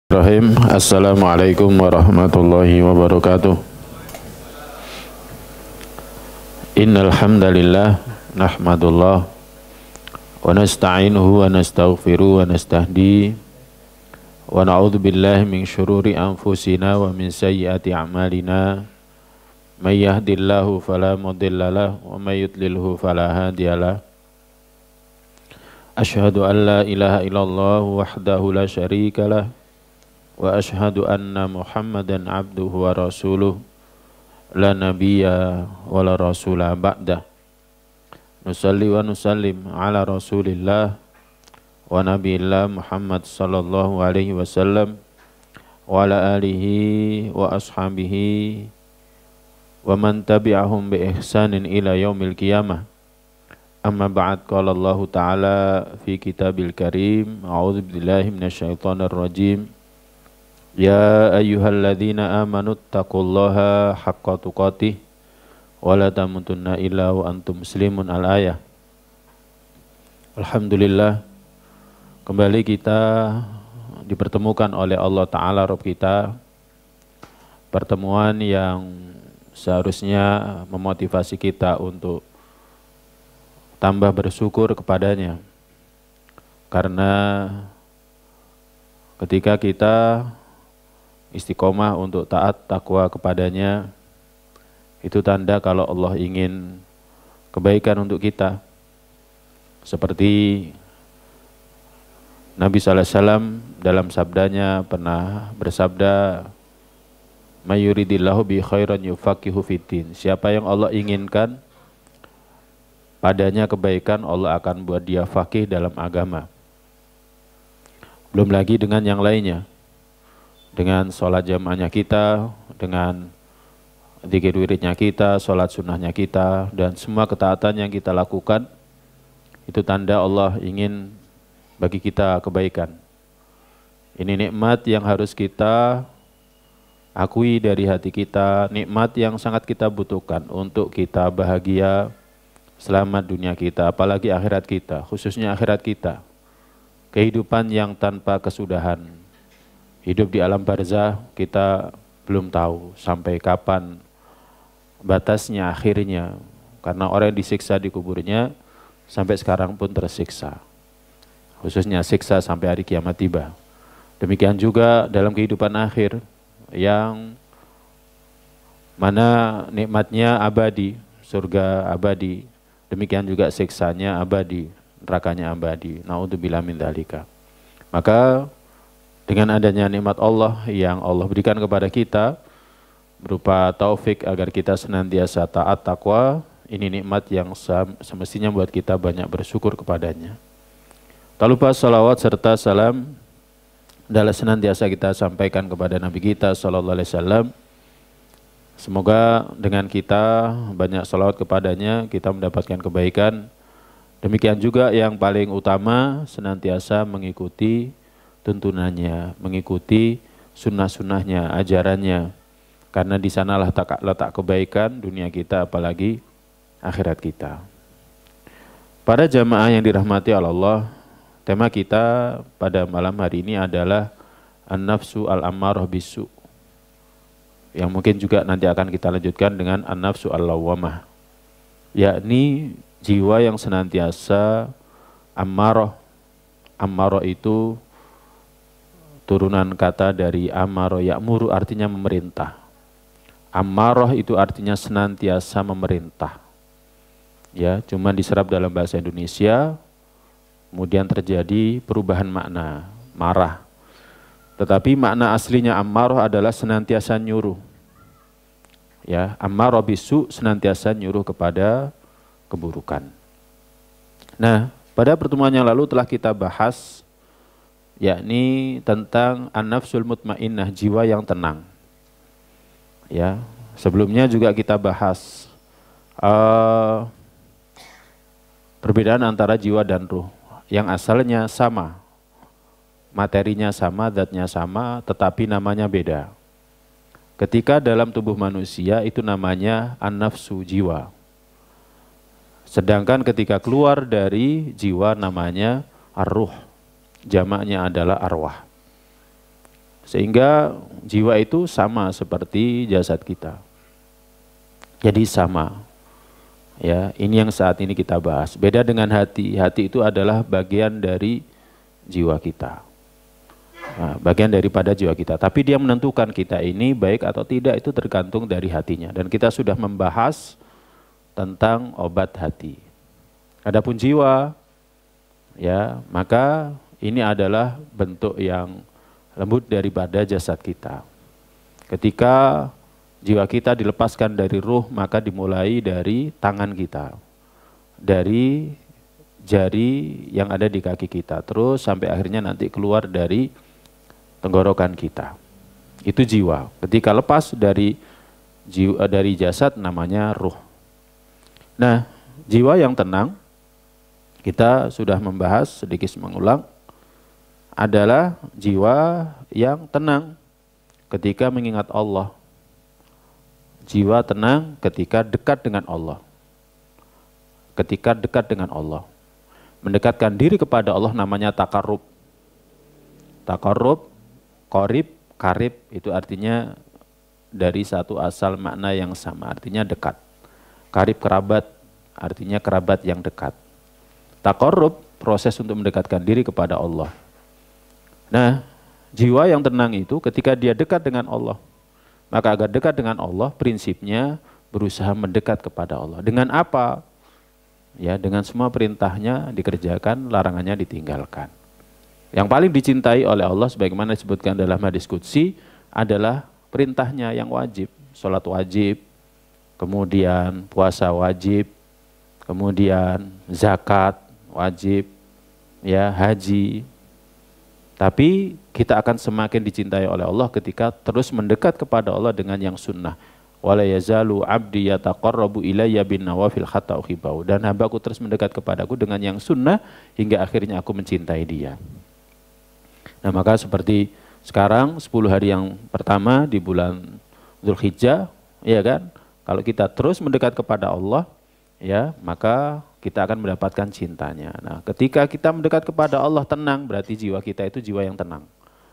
Assalamualaikum warahmatullahi wabarakatuh. Innal hamdalillah nahmadullah wa nasta'inuhu wa nastaghfiruh wa nastahdi wa na'udzu billahi min syururi anfusina wa min sayyiati a'malina. May yahdihillahu fala mudhillalah wa may yudlilhu fala hadiyalah. Asyhadu an la ilaha illallah wahdahu la syarikalah wa ashhadu anna Muhammadan abduhu wa rasuluh la nabiyya wa la rasula ba'dah. Nusalli wa nusallim ala rasulillah wa nabiyillah Muhammad sallallahu alaihi wasallam wa ala alihi wa ashabihi wa man tabi'ahum bi ihsanin ila yaumil qiyamah. Amma ba'd, qala Allah ta'ala fi kitabil karim, a'udzu billahi minasyaitonir rajim. Ya ayyuhalladzina amanu taqullaha haqqa tuqatih wa la tamutunna illa wa antum muslimun. Al-ayah. Alhamdulillah, kembali kita dipertemukan oleh Allah Ta'ala Rabb kita. Pertemuan yang seharusnya memotivasi kita untuk tambah bersyukur kepadanya. Karena ketika kita istiqomah untuk taat takwa kepadanya, itu tanda kalau Allah ingin kebaikan untuk kita. Seperti Nabi SAW dalam sabdanya pernah bersabda, mayuridillahu bi khairan yufaqihu fiddin. Siapa yang Allah inginkan padanya kebaikan, Allah akan buat dia faqih dalam agama. Belum lagi dengan yang lainnya, dengan sholat jamaahnya kita, dengan dzikir wiridnya kita, sholat sunnahnya kita, dan semua ketaatan yang kita lakukan, itu tanda Allah ingin bagi kita kebaikan. Ini nikmat yang harus kita akui dari hati kita, nikmat yang sangat kita butuhkan untuk kita bahagia, selamat dunia kita, apalagi akhirat kita, khususnya akhirat kita. Kehidupan yang tanpa kesudahan. Hidup di alam barzah kita belum tahu sampai kapan batasnya, akhirnya. Karena orang yang disiksa di kuburnya sampai sekarang pun tersiksa. Khususnya siksa sampai hari kiamat tiba. Demikian juga dalam kehidupan akhir yang mana nikmatnya abadi, surga abadi. Demikian juga siksanya abadi, nerakanya abadi. Na'udzubillah min dzalika. Maka dengan adanya nikmat Allah yang Allah berikan kepada kita berupa taufik agar kita senantiasa taat takwa, ini nikmat yang semestinya buat kita banyak bersyukur kepadanya. Tak lupa salawat serta salam adalah senantiasa kita sampaikan kepada Nabi kita sallallahu alaihi wasallam. Semoga dengan kita banyak salawat kepadanya kita mendapatkan kebaikan. Demikian juga yang paling utama senantiasa mengikuti tuntunannya, mengikuti sunnah-sunnahnya, ajarannya. Karena di sanalah letak kebaikan dunia kita, apalagi akhirat kita. Para jamaah yang dirahmati Allah, tema kita pada malam hari ini adalah an-nafsu al-ammarah bisu. Yang mungkin juga nanti akan kita lanjutkan dengan an-nafsu al-lawwamah. Yakni jiwa yang senantiasa ammarah. Ammarah itu turunan kata dari amaro ya'muru, artinya memerintah. Ammarah itu artinya senantiasa memerintah. Ya, cuma diserap dalam bahasa Indonesia, kemudian terjadi perubahan makna, marah. Tetapi makna aslinya ammarah adalah senantiasa nyuruh. Ya, ammarah bisu, senantiasa nyuruh kepada keburukan. Nah, pada pertemuan yang lalu telah kita bahas yakni tentang an-nafsul mutmainnah, jiwa yang tenang. Ya, sebelumnya juga kita bahas perbedaan antara jiwa dan ruh yang asalnya sama, materinya sama, zatnya sama, tetapi namanya beda. Ketika dalam tubuh manusia itu namanya an-nafsu, jiwa. Sedangkan ketika keluar dari jiwa namanya ar-ruh. Jamaknya adalah arwah. Sehingga jiwa itu sama seperti jasad kita. Jadi sama. Ya, ini yang saat ini kita bahas. Beda dengan hati. Hati itu adalah bagian dari jiwa kita. Nah, bagian daripada jiwa kita. Tapi dia menentukan kita ini baik atau tidak itu tergantung dari hatinya. Dan kita sudah membahas tentang obat hati. Adapun jiwa, ya, maka ini adalah bentuk yang lembut daripada jasad kita. Ketika jiwa kita dilepaskan dari ruh, maka dimulai dari tangan kita, dari jari yang ada di kaki kita, terus sampai akhirnya nanti keluar dari tenggorokan kita. Itu jiwa. Ketika lepas dari jasad namanya ruh. Nah, jiwa yang tenang, kita sudah membahas sedikit mengulang, adalah jiwa yang tenang ketika mengingat Allah. Jiwa tenang ketika dekat dengan Allah. Ketika dekat dengan Allah. Mendekatkan diri kepada Allah namanya takarrub. Takarrub, qorib, karib, itu artinya dari satu asal makna yang sama, artinya dekat. Karib kerabat, artinya kerabat yang dekat. Takarrub, proses untuk mendekatkan diri kepada Allah. Nah, jiwa yang tenang itu ketika dia dekat dengan Allah, maka agar dekat dengan Allah, prinsipnya berusaha mendekat kepada Allah. Dengan apa? Ya, dengan semua perintahnya dikerjakan, larangannya ditinggalkan. Yang paling dicintai oleh Allah, sebagaimana disebutkan dalam hadis qudsi, adalah perintahnya yang wajib. Sholat wajib, kemudian puasa wajib, kemudian zakat wajib, ya, haji. Tapi kita akan semakin dicintai oleh Allah ketika terus mendekat kepada Allah dengan yang sunnah. Wala yazalu abdi yataqarrabu ilayya bin nawafil hatta uhibbahu. Dan hambaku terus mendekat kepadaku dengan yang sunnah hingga akhirnya aku mencintai dia. Nah, maka seperti sekarang 10 hari yang pertama di bulan Dzulhijjah, ya kan? Kalau kita terus mendekat kepada Allah, ya, maka kita akan mendapatkan cintanya. Nah, ketika kita mendekat kepada Allah tenang, berarti jiwa kita itu jiwa yang tenang.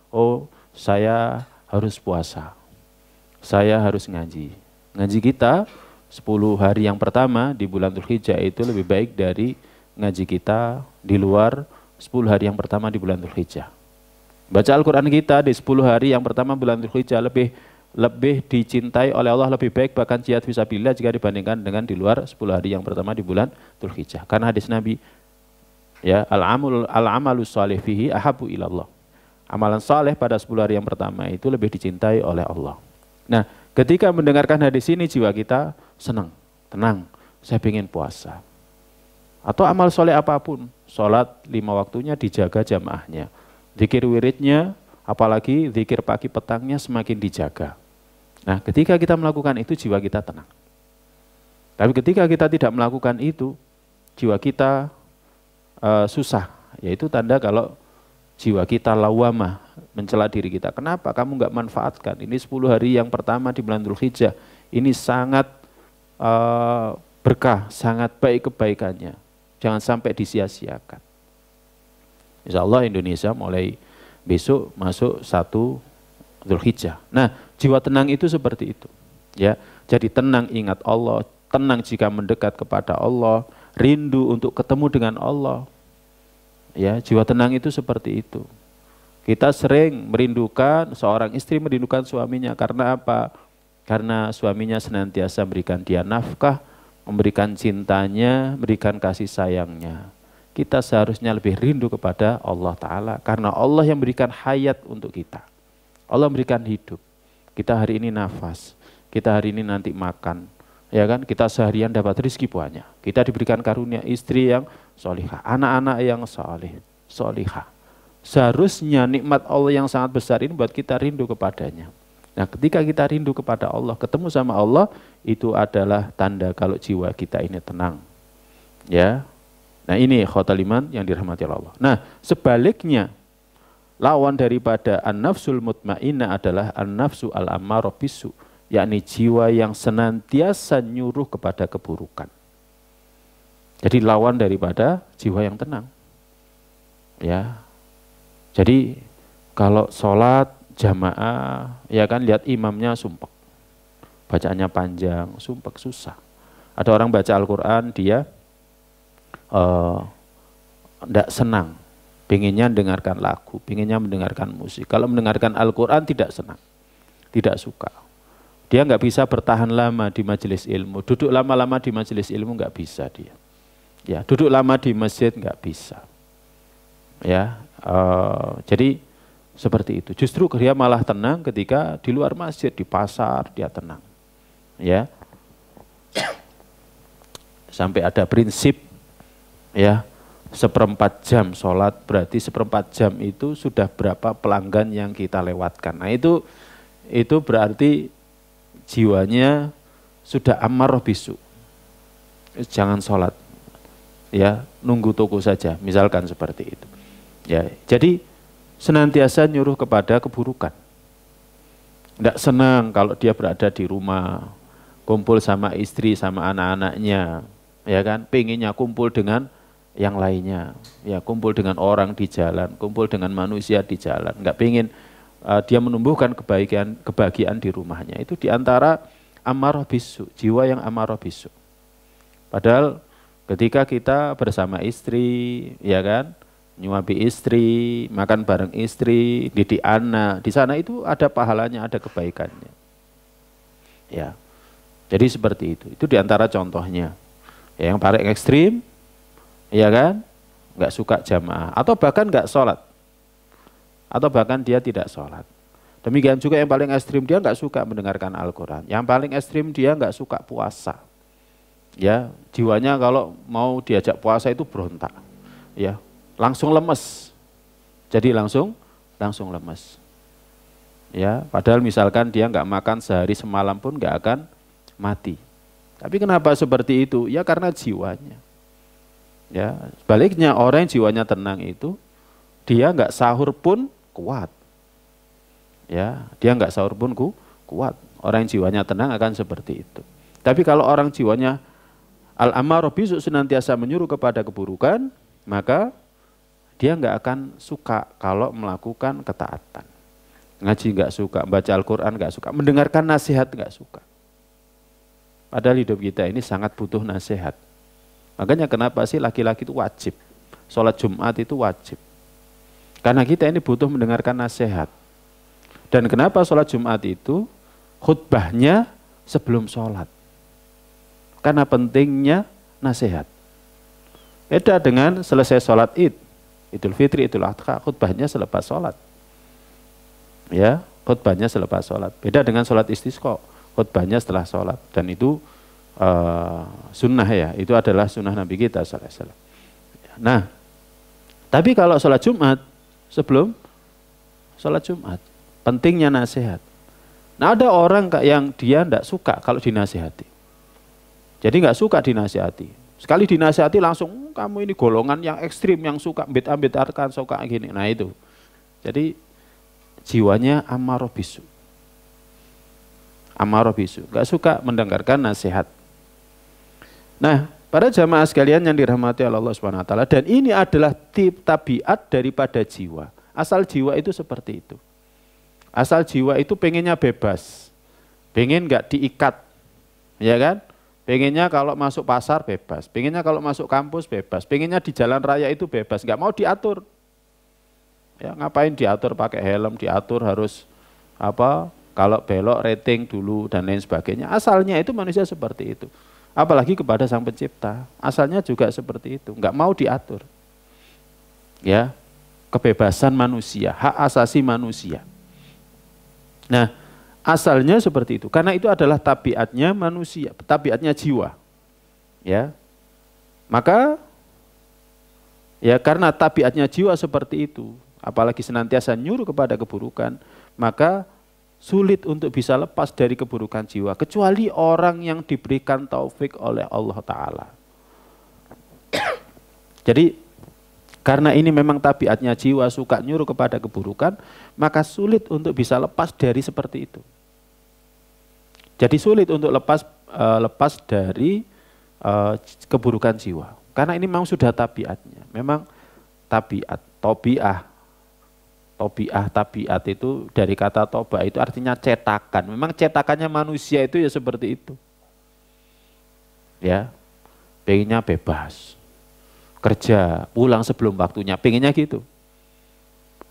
Oh, saya harus puasa. Saya harus ngaji. Ngaji kita 10 hari yang pertama di bulan Dzulhijjah itu lebih baik dari ngaji kita di luar 10 hari yang pertama di bulan Dzulhijjah. Baca Al-Quran kita di 10 hari yang pertama bulan Dzulhijjah lebih dicintai oleh Allah, lebih baik bahkan jihad fisabilillah jika dibandingkan dengan di luar 10 hari yang pertama di bulan Dzulhijjah. Karena hadis Nabi, ya, al-amalu shalih fihi ahabu ilallah. Amalan saleh pada 10 hari yang pertama itu lebih dicintai oleh Allah. Nah, ketika mendengarkan hadis ini jiwa kita senang, tenang, saya ingin puasa. Atau amal soleh apapun, sholat 5 waktunya dijaga jamaahnya. Zikir wiridnya, apalagi zikir pagi petangnya semakin dijaga. Nah, ketika kita melakukan itu jiwa kita tenang. Tapi ketika kita tidak melakukan itu, jiwa kita susah. Yaitu tanda kalau jiwa kita lawamah, mencela diri kita. Kenapa kamu nggak manfaatkan? Ini 10 hari yang pertama di bulan Dzulhijjah. Ini sangat berkah, sangat baik kebaikannya. Jangan sampai disia-siakan. Insya Allah Indonesia mulai besok masuk 1 Dzulhijjah. Nah, jiwa tenang itu seperti itu. Ya, jadi tenang ingat Allah, tenang jika mendekat kepada Allah, rindu untuk ketemu dengan Allah. Ya, jiwa tenang itu seperti itu. Kita sering merindukan, seorang istri merindukan suaminya karena apa? Karena suaminya senantiasa memberikan dia nafkah, memberikan cintanya, memberikan kasih sayangnya. Kita seharusnya lebih rindu kepada Allah Ta'ala karena Allah yang memberikan hayat untuk kita. Allah memberikan hidup. Kita hari ini nafas, kita hari ini nanti makan, ya kan? Kita seharian dapat rezeki banyak. Kita diberikan karunia istri yang solihah, anak-anak yang solihah. Seharusnya nikmat Allah yang sangat besar ini buat kita rindu kepadanya. Nah, ketika kita rindu kepada Allah, ketemu sama Allah, itu adalah tanda kalau jiwa kita ini tenang. Ya. Nah, ini khotal iman yang dirahmati Allah. Nah, sebaliknya, lawan daripada an-nafsul mutmainnah adalah an-nafsu al-ammarah bisu, yakni jiwa yang senantiasa nyuruh kepada keburukan. Jadi lawan daripada jiwa yang tenang. Ya. Jadi kalau sholat jamaah, ya kan, lihat imamnya sumpek, bacaannya panjang, sumpek, susah. Ada orang baca Al-Quran, dia tidak senang, pengennya mendengarkan lagu, pengennya mendengarkan musik. Kalau mendengarkan Al-Quran tidak senang, tidak suka. Dia nggak bisa bertahan lama di majelis ilmu, duduk lama-lama di majelis ilmu nggak bisa dia. Ya, duduk lama di masjid nggak bisa. Ya, jadi seperti itu. Justru dia malah tenang ketika di luar masjid, di pasar dia tenang. Ya, sampai ada prinsip, ya, 1/4 jam sholat berarti 1/4 jam itu sudah berapa pelanggan yang kita lewatkan. Nah itu berarti jiwanya sudah amarah bisu. Jangan sholat, ya, nunggu toko saja, misalkan seperti itu. Ya, jadi senantiasa nyuruh kepada keburukan. Tidak senang kalau dia berada di rumah, kumpul sama istri, sama anak-anaknya, ya kan, pengennya kumpul dengan yang lainnya, ya, kumpul dengan orang di jalan, kumpul dengan manusia di jalan, nggak pengen dia menumbuhkan kebahagiaan di rumahnya. Itu diantara amarah bisu, jiwa yang amarah bisu. Padahal ketika kita bersama istri, ya kan, nyuapi istri, makan bareng istri, didik anak, di sana itu ada pahalanya, ada kebaikannya. Ya, jadi seperti itu. Itu diantara contohnya. Ya, yang paling ekstrim, ya kan, nggak suka jamaah, atau bahkan nggak sholat, atau bahkan dia tidak sholat. Demikian juga yang paling ekstrim, dia nggak suka mendengarkan Al-Quran. Yang paling ekstrim, dia nggak suka puasa. Ya, jiwanya kalau mau diajak puasa itu berontak, ya, langsung lemes. Jadi langsung lemes. Ya, padahal misalkan dia nggak makan sehari semalam pun nggak akan mati. Tapi kenapa seperti itu? Ya karena jiwanya. Ya, sebaliknya orang yang jiwanya tenang itu dia nggak sahur pun kuat. Ya, dia nggak sahur pun kuat. Orang yang jiwanya tenang akan seperti itu. Tapi kalau orang jiwanya al-amarah bisu, senantiasa menyuruh kepada keburukan, maka dia nggak akan suka kalau melakukan ketaatan. Ngaji nggak suka, baca Al-Quran nggak suka, mendengarkan nasihat nggak suka. Padahal hidup kita ini sangat butuh nasihat. Makanya kenapa sih laki-laki itu wajib, sholat Jumat itu wajib. Karena kita ini butuh mendengarkan nasihat. Dan kenapa sholat Jumat itu khutbahnya sebelum sholat? Karena pentingnya nasihat. Beda dengan selesai sholat Id, Idul Fitri, Idul Adha, khutbahnya selepas sholat. Ya, khutbahnya selepas sholat. Beda dengan sholat istisqa, khutbahnya setelah sholat. Dan itu sunnah, ya, itu adalah sunnah Nabi kita sallallahu alaihi wasallam. Nah, tapi kalau sholat Jumat, sebelum sholat Jumat, pentingnya nasihat. Nah, ada orang yang dia tidak suka kalau dinasihati. Jadi nggak suka dinasihati. Sekali dinasihati langsung, kamu ini golongan yang ekstrim, yang suka bid'ah-bid'ahkan, suka gini. Nah itu. Jadi jiwanya amarah bisu. Amarah bisu, nggak suka mendengarkan nasihat. Nah, para jamaah sekalian yang dirahmati Allah Subhanahu wa taala, dan ini adalah tabiat daripada jiwa. Asal jiwa itu seperti itu. Asal jiwa itu pengennya bebas. Pengen nggak diikat. Ya kan? Pengennya kalau masuk pasar bebas. Pengennya kalau masuk kampus bebas. Pengennya di jalan raya itu bebas. Nggak mau diatur. Ya, ngapain diatur pakai helm, diatur harus apa? Kalau belok rating dulu dan lain sebagainya. Asalnya itu manusia seperti itu. Apalagi kepada Sang Pencipta, asalnya juga seperti itu, nggak mau diatur. Ya, kebebasan manusia, hak asasi manusia. Nah, asalnya seperti itu, karena itu adalah tabiatnya manusia, tabiatnya jiwa. Ya, maka ya karena tabiatnya jiwa seperti itu, apalagi senantiasa nyuruh kepada keburukan, maka sulit untuk bisa lepas dari keburukan jiwa, kecuali orang yang diberikan taufik oleh Allah Ta'ala. Jadi, karena ini memang tabiatnya jiwa, suka nyuruh kepada keburukan, maka sulit untuk bisa lepas dari seperti itu. Jadi sulit untuk lepas dari keburukan jiwa. Karena ini memang sudah tabiatnya, memang tabiat, tobiah, Tobiah, tabiat itu dari kata toba itu artinya cetakan. Memang cetakannya manusia itu ya seperti itu. Ya, pengennya bebas. Kerja, pulang sebelum waktunya, pengennya gitu.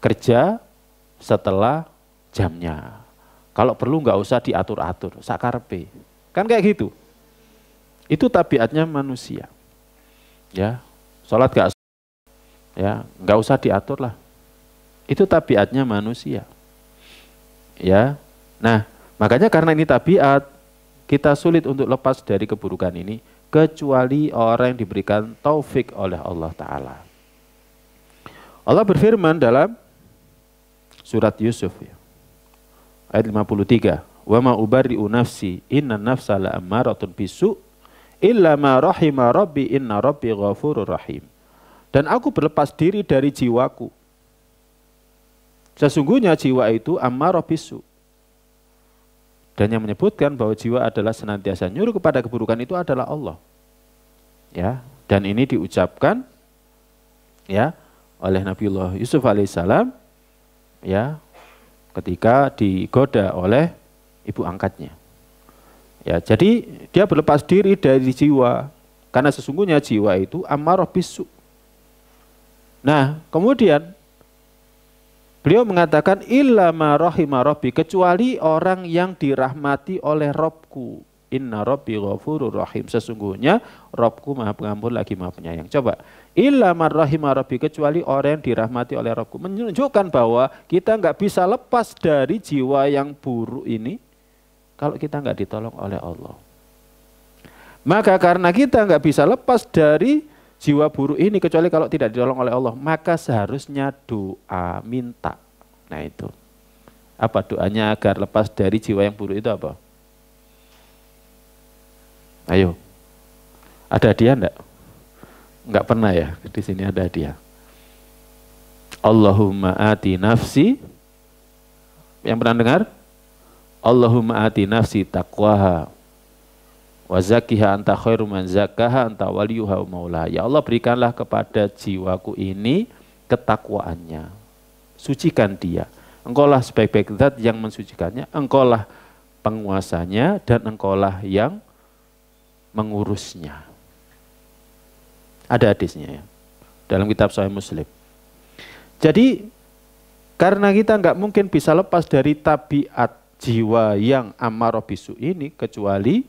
Kerja setelah jamnya. Kalau perlu nggak usah diatur-atur, sakarpe. Kan kayak gitu. Itu tabiatnya manusia. Ya, sholat nggak usah diatur lah. Itu tabiatnya manusia. Ya. Nah, makanya karena ini tabiat, kita sulit untuk lepas dari keburukan ini kecuali orang yang diberikan taufik oleh Allah Ta'ala. Allah berfirman dalam surat Yusuf ya, ayat 53, wa ma ubarri'u nafsi inna nafsa la'ammaratun bisu' illa ma rahima rabbi inna rabbi ghafurur rahim. Dan aku berlepas diri dari jiwaku. Sesungguhnya jiwa itu ammarah bisu. Dan yang menyebutkan bahwa jiwa adalah senantiasa nyuruh kepada keburukan itu adalah Allah. Ya, dan ini diucapkan ya oleh Nabiullah Yusuf alaihissalam ya ketika digoda oleh ibu angkatnya. Ya, jadi dia berlepas diri dari jiwa karena sesungguhnya jiwa itu ammarah bisu. Nah, kemudian beliau mengatakan illa ma rahima rabbi, kecuali orang yang dirahmati oleh Robku. Inna rabbi ghafurur rahim, sesungguhnya Robku Maha Pengampun lagi Maha Penyayang. Coba, illa ma rahima rabbi, kecuali orang yang dirahmati oleh Robku. Menunjukkan bahwa kita nggak bisa lepas dari jiwa yang buruk ini kalau kita nggak ditolong oleh Allah. Maka karena kita nggak bisa lepas dari jiwa buruk ini kecuali kalau tidak ditolong oleh Allah, maka seharusnya doa minta. Nah itu. Apa doanya agar lepas dari jiwa yang buruk itu apa? Ayo. Ada hadiah enggak? Enggak pernah ya, di sini ada hadiah. Allahumma ati nafsi. Yang pernah dengar? Allahumma ati nafsi taqwaha wa zakkiha anta khairu man zakkaha anta waliyuha wa maulaha. Ya Allah, berikanlah kepada jiwaku ini ketakwaannya. Sucikan dia. Engkaulah sebaik-baik zat yang mensucikannya, engkaulah penguasanya dan engkaulah yang mengurusnya. Ada hadisnya ya dalam kitab Sahih Muslim. Jadi karena kita nggak mungkin bisa lepas dari tabiat jiwa yang ammarah bisu ini kecuali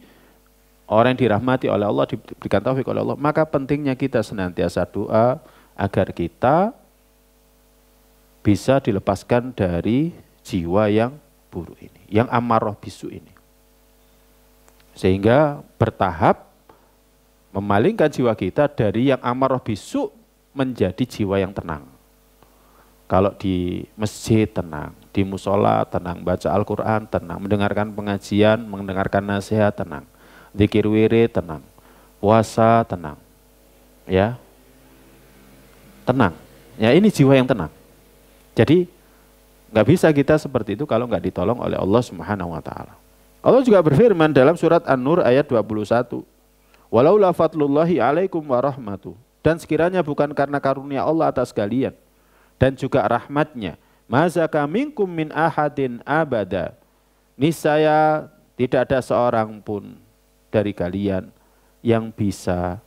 orang yang dirahmati oleh Allah, diberikan taufik oleh Allah, maka pentingnya kita senantiasa doa agar kita bisa dilepaskan dari jiwa yang buruk ini, yang ammarah bisu ini. Sehingga bertahap memalingkan jiwa kita dari yang ammarah bisu menjadi jiwa yang tenang. Kalau di masjid tenang, di musola tenang, baca Al-Quran tenang, mendengarkan pengajian, mendengarkan nasihat tenang. Zikir wirid tenang, puasa tenang, ya tenang. Ya ini jiwa yang tenang. Jadi nggak bisa kita seperti itu kalau nggak ditolong oleh Allah Subhanahu Wa Taala. Allah juga berfirman dalam surat An-Nur ayat 21. Walaula fadlullahi alaikum wa rahmatuh. Dan sekiranya bukan karena karunia Allah atas kalian dan juga rahmatnya, mazaka minkum min ahadin abada. Niscaya tidak ada seorang pun dari kalian yang bisa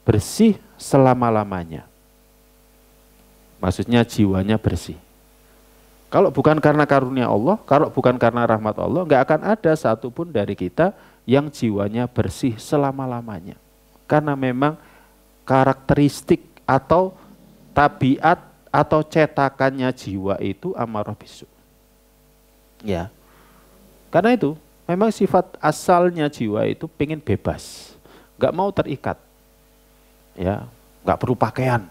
bersih selama-lamanya. Maksudnya jiwanya bersih. Kalau bukan karena karunia Allah, kalau bukan karena rahmat Allah, nggak akan ada satupun dari kita yang jiwanya bersih selama-lamanya. Karena memang karakteristik atau tabiat atau cetakannya jiwa itu ammarah bisu. Ya, karena itu memang sifat asalnya jiwa itu pengen bebas, nggak mau terikat, ya, nggak perlu pakaian,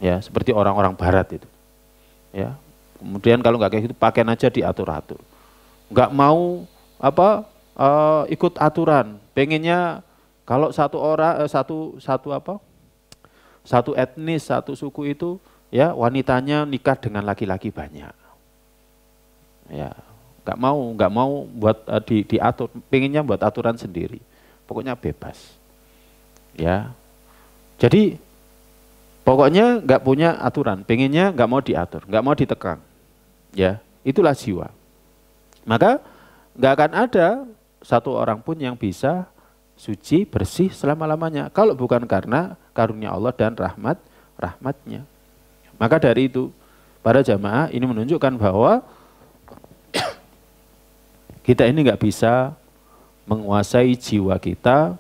ya, seperti orang-orang Barat itu, ya. Kemudian kalau nggak kayak gitu pakaian aja diatur-atur, nggak mau ikut aturan, pengennya kalau satu orang satu etnis, satu suku itu, ya, wanitanya nikah dengan laki-laki banyak, ya. Nggak mau buat diatur, pengennya buat aturan sendiri, pokoknya bebas, ya. Jadi Pokoknya nggak punya aturan, pengennya nggak mau diatur, nggak mau ditekang. Ya, itulah jiwa. Maka nggak akan ada satu orang pun yang bisa suci, bersih selama-lamanya. Kalau bukan karena karunia Allah dan rahmatnya. Maka dari itu, para jamaah ini menunjukkan bahwa kita ini nggak bisa menguasai jiwa kita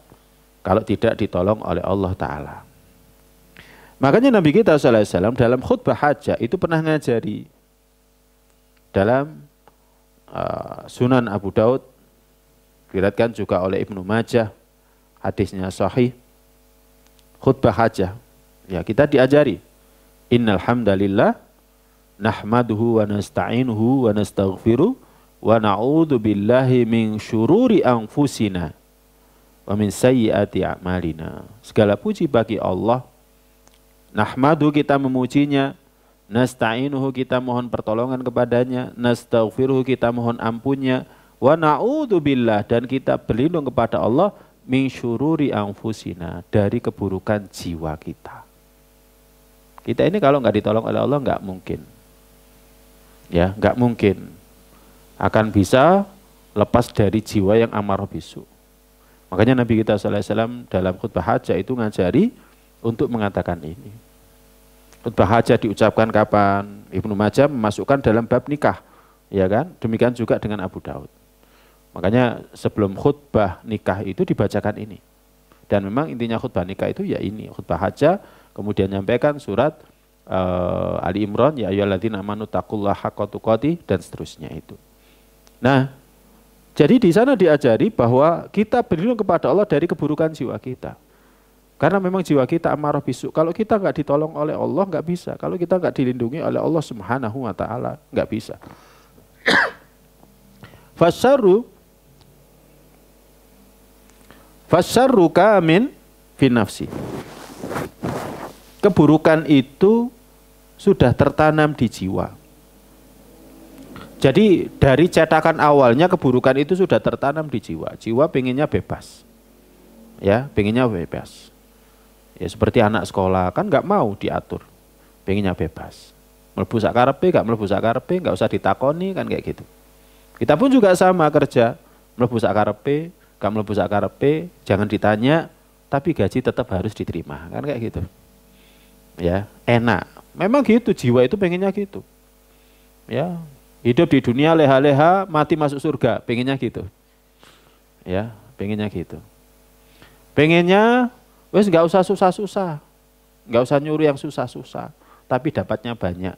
kalau tidak ditolong oleh Allah Ta'ala. Makanya Nabi kita SAW dalam khutbah hajah itu pernah ngajari dalam Sunan Abu Daud, diriwayatkan juga oleh Ibnu Majah, hadisnya sahih, khutbah hajah. Ya, kita diajari, innal hamdalillah nahmaduhu wa nasta'inuhu wa nastaghfiruh wa na'udzu billahi min syururi anfusina wa min sayyiati a'malina. Segala puji bagi Allah. Nahmadu, kita memujinya, nasta'inuhu, kita mohon pertolongan kepadanya, nastaghfiruhu, kita mohon ampunnya, wa na'udzu billah, dan kita berlindung kepada Allah min syururi anfusina, dari keburukan jiwa kita. Kita ini kalau nggak ditolong oleh Allah nggak mungkin. Ya, nggak mungkin akan bisa lepas dari jiwa yang amarah bisu. Makanya Nabi kita SAW dalam khutbah hajah itu ngajari untuk mengatakan ini. Khutbah hajah diucapkan kapan? Ibnu Majah memasukkan dalam bab nikah, ya kan? Demikian juga dengan Abu Daud. Makanya sebelum khutbah nikah itu dibacakan ini. Dan memang intinya khutbah nikah itu ya ini, khutbah hajah, kemudian nyampaikan surat Ali Imran, ya ayyuhalladzina amanu taqullaha haqqa tuqatih, dan seterusnya itu. Nah, jadi di sana diajari bahwa kita berlindung kepada Allah dari keburukan jiwa kita. Karena memang jiwa kita amarah bisu. Kalau kita nggak ditolong oleh Allah nggak bisa. Kalau kita nggak dilindungi oleh Allah Subhanahu wa Ta'ala nggak bisa. Fasyarru kamin fi nafsi. Keburukan itu sudah tertanam di jiwa. Jadi dari cetakan awalnya keburukan itu sudah tertanam di jiwa. Jiwa pengennya bebas. Ya, pengennya bebas. Ya seperti anak sekolah kan nggak mau diatur. Pengennya bebas. Mlebu sak karepe, nggak mlebu sak karepe, nggak usah ditakoni kan kayak gitu. Kita pun juga sama kerja. Mlebu sak karepe, nggak mlebu sak karepe, jangan ditanya, tapi gaji tetap harus diterima. Kan kayak gitu. Ya, enak. Memang gitu, jiwa itu pengennya gitu. Ya, hidup di dunia leha-leha, mati masuk surga, pengennya gitu. Ya, pengennya gitu. Pengennya, wes nggak usah susah-susah, nggak usah nyuruh yang susah-susah, tapi dapatnya banyak.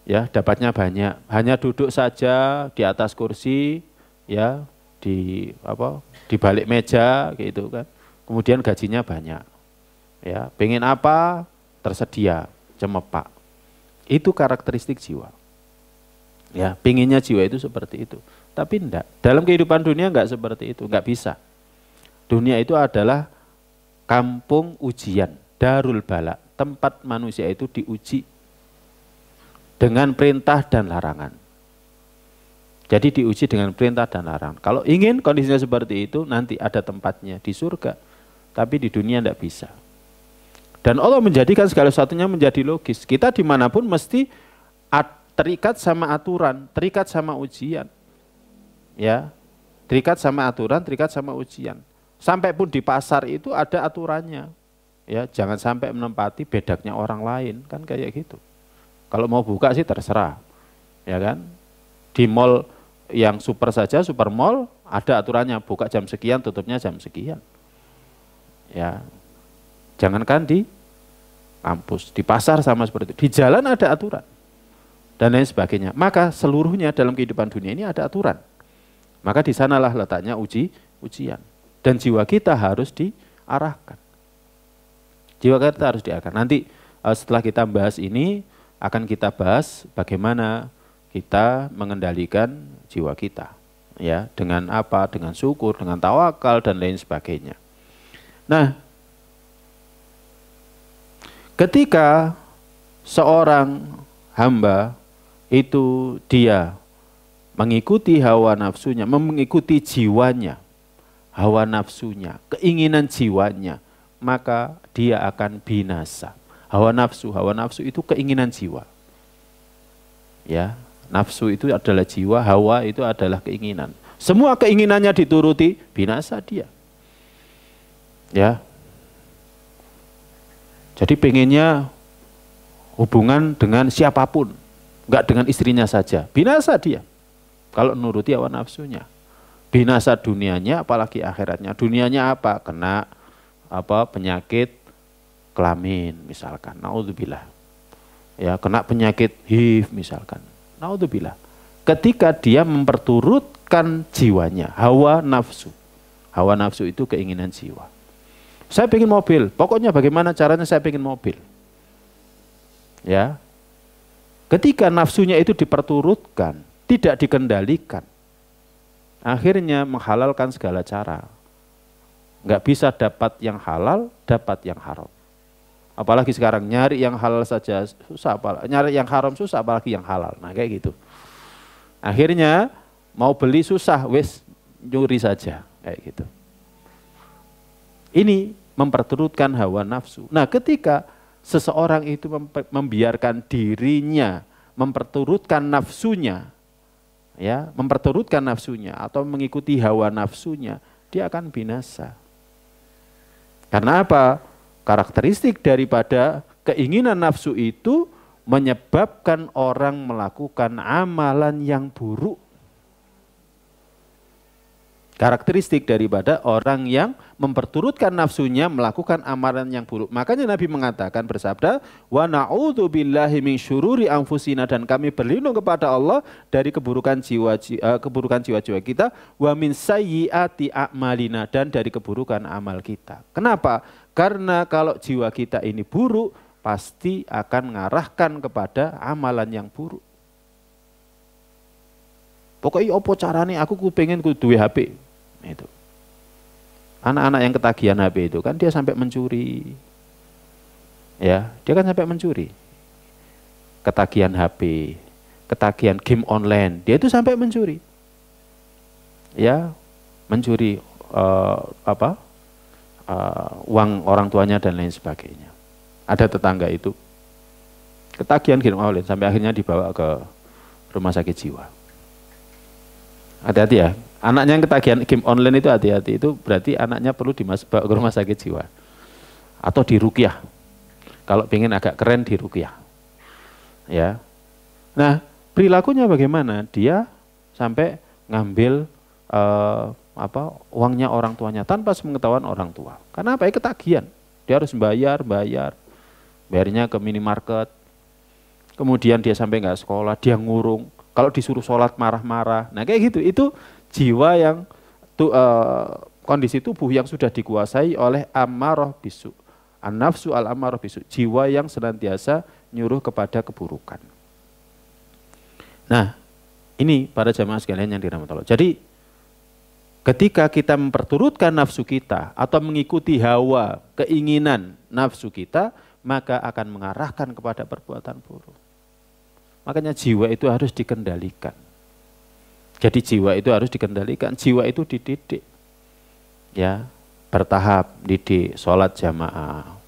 Ya, dapatnya banyak. Hanya duduk saja di atas kursi, ya, di balik meja, gitu kan. Kemudian gajinya banyak. Ya, pengen apa? Tersedia, cemepak. Itu karakteristik jiwa. Ya, pinginnya jiwa itu seperti itu. Tapi enggak. Dalam kehidupan dunia enggak seperti itu, enggak bisa. Dunia itu adalah kampung ujian, darul bala, tempat manusia itu diuji dengan perintah dan larangan. Jadi diuji dengan perintah dan larangan. Kalau ingin kondisinya seperti itu, nanti ada tempatnya di surga. Tapi di dunia enggak bisa. Dan Allah menjadikan segala sesuatunya menjadi logis. Kita dimanapun mesti terikat sama aturan, terikat sama ujian. Ya, terikat sama aturan, terikat sama ujian. Sampai pun di pasar itu ada aturannya. Ya, jangan sampai menempati bedaknya orang lain, kan kayak gitu. Kalau mau buka sih terserah. Ya kan? Di mall yang super saja, super mall, ada aturannya, buka jam sekian, tutupnya jam sekian. Ya. Jangankan di kampus, di pasar sama seperti itu. Di jalan ada aturan. Dan lain sebagainya. Maka seluruhnya dalam kehidupan dunia ini ada aturan. Maka di sanalah letaknya ujian. Dan jiwa kita harus diarahkan. Jiwa kita harus diarahkan. Nanti setelah kita bahas ini, akan kita bahas bagaimana kita mengendalikan jiwa kita. Ya, dengan apa? Dengan syukur, dengan tawakal, dan lain sebagainya. Nah, ketika seorang hamba itu dia mengikuti hawa nafsunya, mengikuti jiwanya, hawa nafsunya, keinginan jiwanya, maka dia akan binasa. Hawa nafsu itu keinginan jiwa. Ya, nafsu itu adalah jiwa, hawa itu adalah keinginan. Semua keinginannya dituruti, binasa dia. Ya. Jadi pengennya hubungan dengan siapapun, enggak dengan istrinya saja, binasa dia. Kalau nuruti hawa nafsunya. Binasa dunianya apalagi akhiratnya. Dunianya apa? Kena penyakit kelamin misalkan, naudzubillah. Ya, kena penyakit HIV misalkan, naudzubillah. Ketika dia memperturutkan jiwanya, hawa nafsu. Hawa nafsu itu keinginan jiwa. Saya pengen mobil, pokoknya bagaimana caranya saya pengen mobil. Ya. Ketika nafsunya itu diperturutkan, tidak dikendalikan, akhirnya menghalalkan segala cara. Nggak bisa dapat yang halal, dapat yang haram. Apalagi sekarang nyari yang halal saja susah, nyari yang haram susah, apalagi yang halal. Nah kayak gitu. Akhirnya mau beli susah, wes nyuri saja, kayak gitu. Ini memperturutkan hawa nafsu. Nah ketika seseorang itu membiarkan dirinya memperturutkan nafsunya, ya, memperturutkan nafsunya atau mengikuti hawa nafsunya, dia akan binasa. Karena apa? Karakteristik daripada keinginan nafsu itu menyebabkan orang melakukan amalan yang buruk. Karakteristik daripada orang yang memperturutkan nafsunya melakukan amalan yang buruk. Makanya Nabi mengatakan bersabda, wa na'udzubillahi min syururi anfusina, dan kami berlindung kepada Allah dari keburukan jiwa-jiwa kita, wa min sayyiati a'malina, dan dari keburukan amal kita. Kenapa? Karena kalau jiwa kita ini buruk, pasti akan mengarahkan kepada amalan yang buruk. Pokoknya apa caranya aku pengen duwe HP. Itu. Anak-anak yang ketagihan HP itu kan dia sampai mencuri. Ya, dia kan sampai mencuri. Ketagihan HP, ketagihan game online, dia itu sampai mencuri. Ya, mencuri uang orang tuanya dan lain sebagainya. Ada tetangga itu ketagihan game online sampai akhirnya dibawa ke rumah sakit jiwa. Hati-hati ya, anaknya yang ketagihan game online itu hati-hati, itu berarti anaknya perlu dibawa ke rumah sakit jiwa atau diruqyah. Kalau pengen agak keren diruqyah. Ya. Nah, perilakunya bagaimana? Dia sampai ngambil uangnya orang tuanya tanpa sepengetahuan orang tua. Karena apa? Ketagihan. Dia harus bayarnya ke minimarket. Kemudian dia sampai nggak sekolah, dia ngurung. Kalau disuruh sholat marah-marah, nah kayak gitu, itu jiwa yang kondisi tubuh yang sudah dikuasai oleh amarah bisu, an-nafsu al-amarah bisu, jiwa yang senantiasa nyuruh kepada keburukan. Nah, ini para jamaah sekalian yang dirahmati Allah. Jadi, ketika kita memperturutkan nafsu kita atau mengikuti hawa, keinginan nafsu kita, maka akan mengarahkan kepada perbuatan buruk. Makanya jiwa itu harus dikendalikan. Jadi jiwa itu harus dikendalikan, jiwa itu dididik. Ya, bertahap, didik sholat jamaah.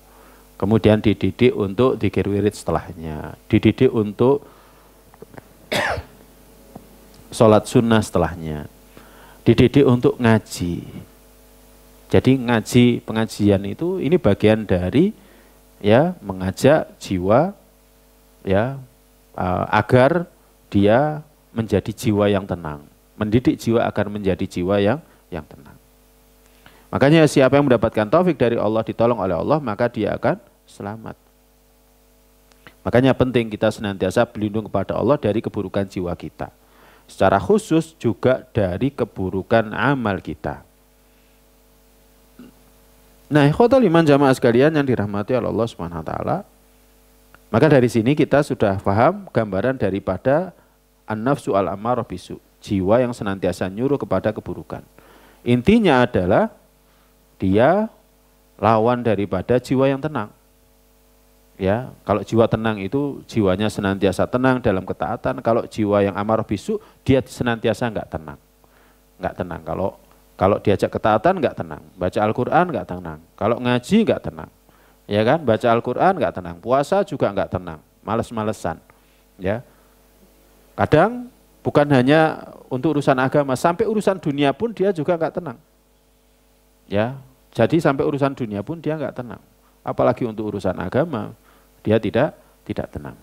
Kemudian dididik untuk dzikir wirid setelahnya, dididik untuk sholat sunnah setelahnya, dididik untuk ngaji. Jadi ngaji, pengajian itu ini bagian dari ya mengajak jiwa ya agar dia menjadi jiwa yang tenang, mendidik jiwa agar menjadi jiwa yang tenang. Makanya siapa yang mendapatkan taufik dari Allah, ditolong oleh Allah, maka dia akan selamat. Makanya penting kita senantiasa berlindung kepada Allah dari keburukan jiwa kita. Secara khusus juga dari keburukan amal kita. Nah, ikhwatal iman jamaah sekalian yang dirahmati oleh Allah Subhanahu wa taala. Maka dari sini kita sudah paham gambaran daripada an-nafsu al-ammarah bisu, jiwa yang senantiasa nyuruh kepada keburukan. Intinya adalah dia lawan daripada jiwa yang tenang. Ya, kalau jiwa tenang itu jiwanya senantiasa tenang dalam ketaatan. Kalau jiwa yang amarah bisu, dia senantiasa enggak tenang. Enggak tenang. Kalau diajak ketaatan enggak tenang, baca Al-Qur'an enggak tenang. Kalau ngaji enggak tenang. ya kan? Baca Al-Quran nggak tenang, puasa juga nggak tenang, males-malesan, ya. Kadang bukan hanya untuk urusan agama, sampai urusan dunia pun dia juga nggak tenang, ya. Jadi sampai urusan dunia pun dia nggak tenang, apalagi untuk urusan agama dia tidak tenang.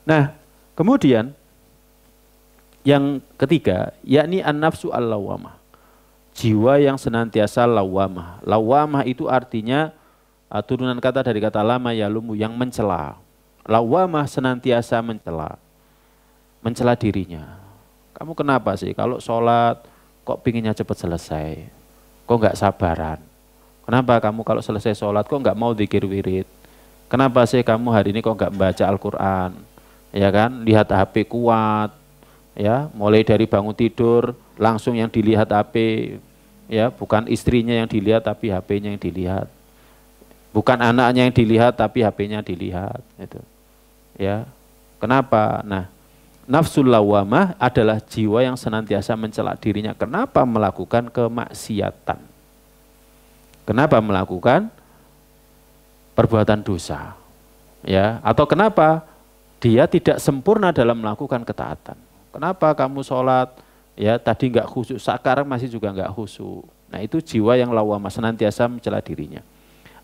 Nah, kemudian yang ketiga, yakni an-nafsu al-lawamah, jiwa yang senantiasa lawamah. Lawamah itu artinya turunan kata dari kata lama yalumu, yang mencela. Lawamah senantiasa mencela dirinya. Kamu kenapa sih kalau sholat kok pinginnya cepat selesai? Kok nggak sabaran? Kenapa kamu kalau selesai sholat kok nggak mau dzikir wirid? Kenapa sih kamu hari ini kok nggak baca Al-Quran? Ya kan, lihat HP kuat, ya, mulai dari bangun tidur langsung yang dilihat HP, ya, bukan istrinya yang dilihat tapi HP-nya yang dilihat, bukan anaknya yang dilihat tapi HP-nya dilihat, itu, ya. Kenapa? Nah, nafsul lawamah adalah jiwa yang senantiasa mencela dirinya. Kenapa melakukan kemaksiatan? Kenapa melakukan perbuatan dosa? Ya, atau kenapa dia tidak sempurna dalam melakukan ketaatan? Kenapa kamu sholat, ya, tadi nggak khusyuk, sekarang masih juga nggak khusyuk? Nah, itu jiwa yang lawamah, senantiasa mencela dirinya.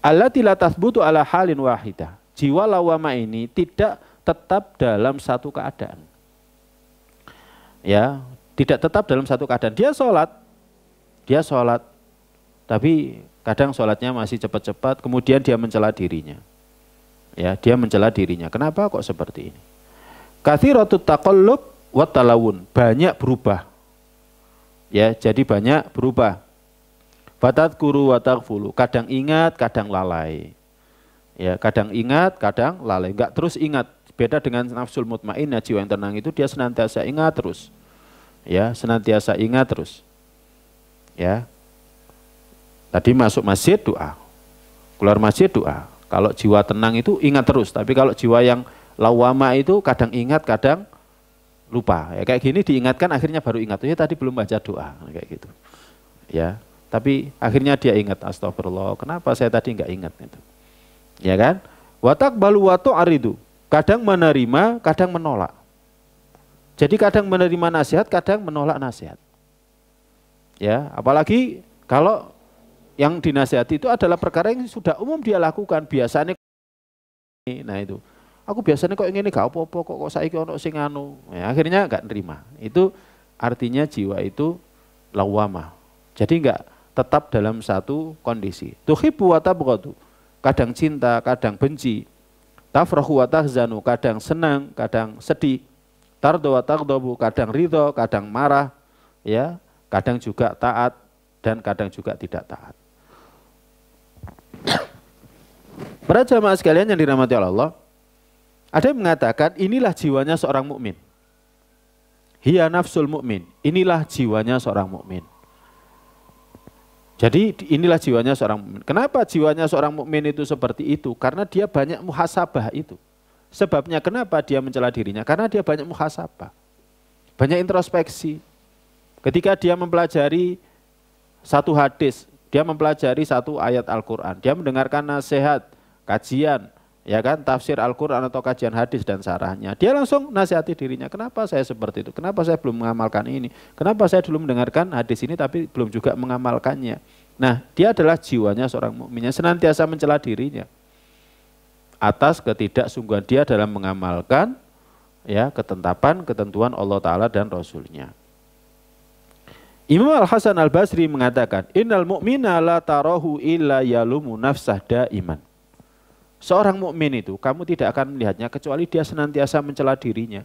Allati la tathbutu ala halin wahidah. Jiwa lawamah ini tidak tetap dalam satu keadaan. Ya, tidak tetap dalam satu keadaan. Dia sholat, tapi kadang sholatnya masih cepat-cepat, kemudian dia mencela dirinya. Ya, dia mencela dirinya. Kenapa kok seperti ini? Katsiratut taqallub wa talawun, banyak berubah. Ya, jadi banyak berubah. Fatadkuru wa taghfulu, kadang ingat, kadang lalai. Ya, kadang ingat, kadang lalai. Enggak terus ingat. Beda dengan nafsul mutmainnah, jiwa yang tenang itu dia senantiasa ingat terus. Ya, senantiasa ingat terus. Ya. Tadi masuk masjid doa, keluar masjid doa. Kalau jiwa tenang itu ingat terus, tapi kalau jiwa yang lawama itu kadang ingat, kadang lupa. Ya, kayak gini diingatkan akhirnya baru ingat. Ya tadi belum baca doa, kayak gitu. Ya, tapi akhirnya dia ingat, astagfirullah, kenapa saya tadi nggak ingat itu. Ya kan? Watak balu watu aridu, kadang menerima, kadang menolak. Jadi kadang menerima nasihat, kadang menolak nasihat. Ya, apalagi kalau yang dinasihati itu adalah perkara yang sudah umum dia lakukan biasanya. Nah itu, aku biasanya kok ingin gak apa-apa, kok saiki ono sing anu. Ya, akhirnya nggak nerima. Itu artinya jiwa itu lawamah. Jadi nggak tetap dalam satu kondisi. Tuhibbu wa tabghadu, kadang cinta, kadang benci. Tafrahu wa tahzanu, kadang senang, kadang sedih. Tardo wa taghdabu, kadang ridho, kadang marah, ya, kadang juga taat dan kadang juga tidak taat. Para jamaah sekalian yang dirahmati Allah, ada yang mengatakan inilah jiwanya seorang mukmin. Hiya nafsul mukmin, inilah jiwanya seorang mukmin. Jadi inilah jiwanya seorang mukmin. Kenapa jiwanya seorang mukmin itu seperti itu? Karena dia banyak muhasabah itu. Sebabnya kenapa dia mencela dirinya? Karena dia banyak muhasabah, banyak introspeksi. Ketika dia mempelajari satu hadis, dia mempelajari satu ayat Al-Quran, dia mendengarkan nasihat, kajian, ya kan, tafsir Al-Quran atau kajian hadis dan sarahnya, dia langsung nasihati dirinya, kenapa saya seperti itu, kenapa saya belum mengamalkan ini, kenapa saya dulu mendengarkan hadis ini tapi belum juga mengamalkannya. Nah, dia adalah jiwanya seorang mukmin yang senantiasa mencela dirinya atas ketidaksungguhan dia dalam mengamalkan, ya, ketetapan, ketentuan Allah Ta'ala dan Rasulnya. Imam Al-Hasan Al-Basri mengatakan, innal mu'mina la tarahu illa yalumu nafsah daiman. Seorang mukmin itu kamu tidak akan melihatnya kecuali dia senantiasa mencela dirinya.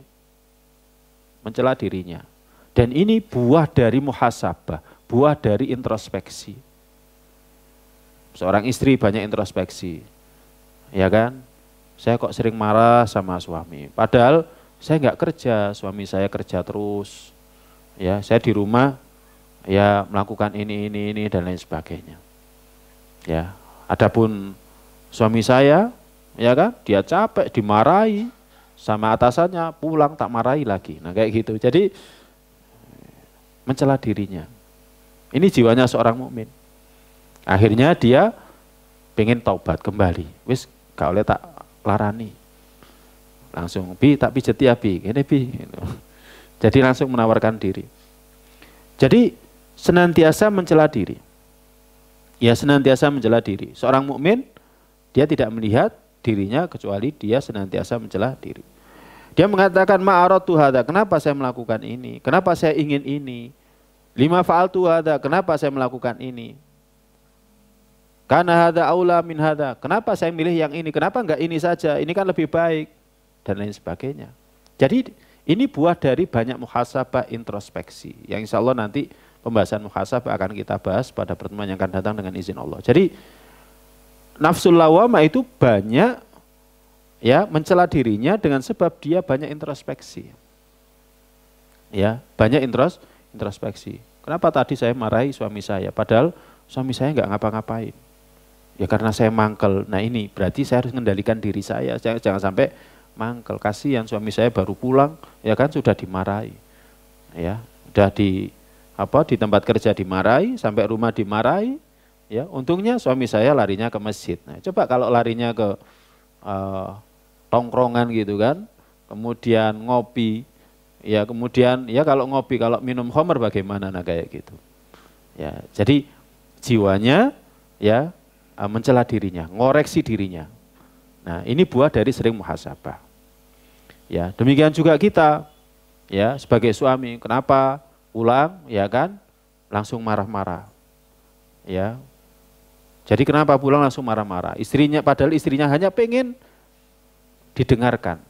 Mencela dirinya. Dan ini buah dari muhasabah, buah dari introspeksi. Seorang istri banyak introspeksi. Ya kan? Saya kok sering marah sama suami. Padahal saya nggak kerja, suami saya kerja terus. Ya, saya di rumah ya melakukan ini dan lain sebagainya. Ya, adapun suami saya, ya kan, dia capek, dimarahi sama atasannya, pulang tak marahi lagi. Nah kayak gitu. Jadi mencela dirinya. Ini jiwanya seorang mukmin. Akhirnya dia pengen taubat kembali, wis gak oleh tak larani. Langsung, Bi tak pijeti ya Bi, ini Bi. Jadi langsung menawarkan diri. Jadi senantiasa mencela diri. Ya senantiasa mencela diri. Seorang mukmin dia tidak melihat dirinya kecuali dia senantiasa mencela diri. Dia mengatakan ma'aratu hadza, kenapa saya melakukan ini? Kenapa saya ingin ini? Lima fa'altu hadza, kenapa saya melakukan ini? Karena hadza aula min hadza, kenapa saya milih yang ini? Kenapa enggak ini saja? Ini kan lebih baik dan lain sebagainya. Jadi ini buah dari banyak muhasabah introspeksi yang insya Allah nanti pembahasan muhasabah akan kita bahas pada pertemuan yang akan datang dengan izin Allah. Jadi nafsul lawamah itu banyak ya mencela dirinya dengan sebab dia banyak introspeksi. Ya, banyak introspeksi. Kenapa tadi saya marahi suami saya padahal suami saya nggak ngapa-ngapain? Ya karena saya mangkel. Nah ini berarti saya harus mengendalikan diri saya. Jangan sampai mangkel. Kasihan suami saya baru pulang, ya kan sudah dimarahi. Ya, sudah di tempat kerja dimarahi, sampai rumah dimarahi. Ya, untungnya suami saya larinya ke masjid. Nah, coba kalau larinya ke tongkrongan gitu kan, kemudian ngopi, ya kemudian ya kalau ngopi, kalau minum khamr bagaimana, nah kayak gitu. Ya, jadi jiwanya ya mencela dirinya, ngoreksi dirinya. Nah, ini buah dari sering muhasabah. Ya, demikian juga kita ya sebagai suami, kenapa pulang ya kan langsung marah-marah. Ya. Jadi kenapa pulang langsung marah-marah? Istrinya padahal istrinya hanya pengen didengarkan.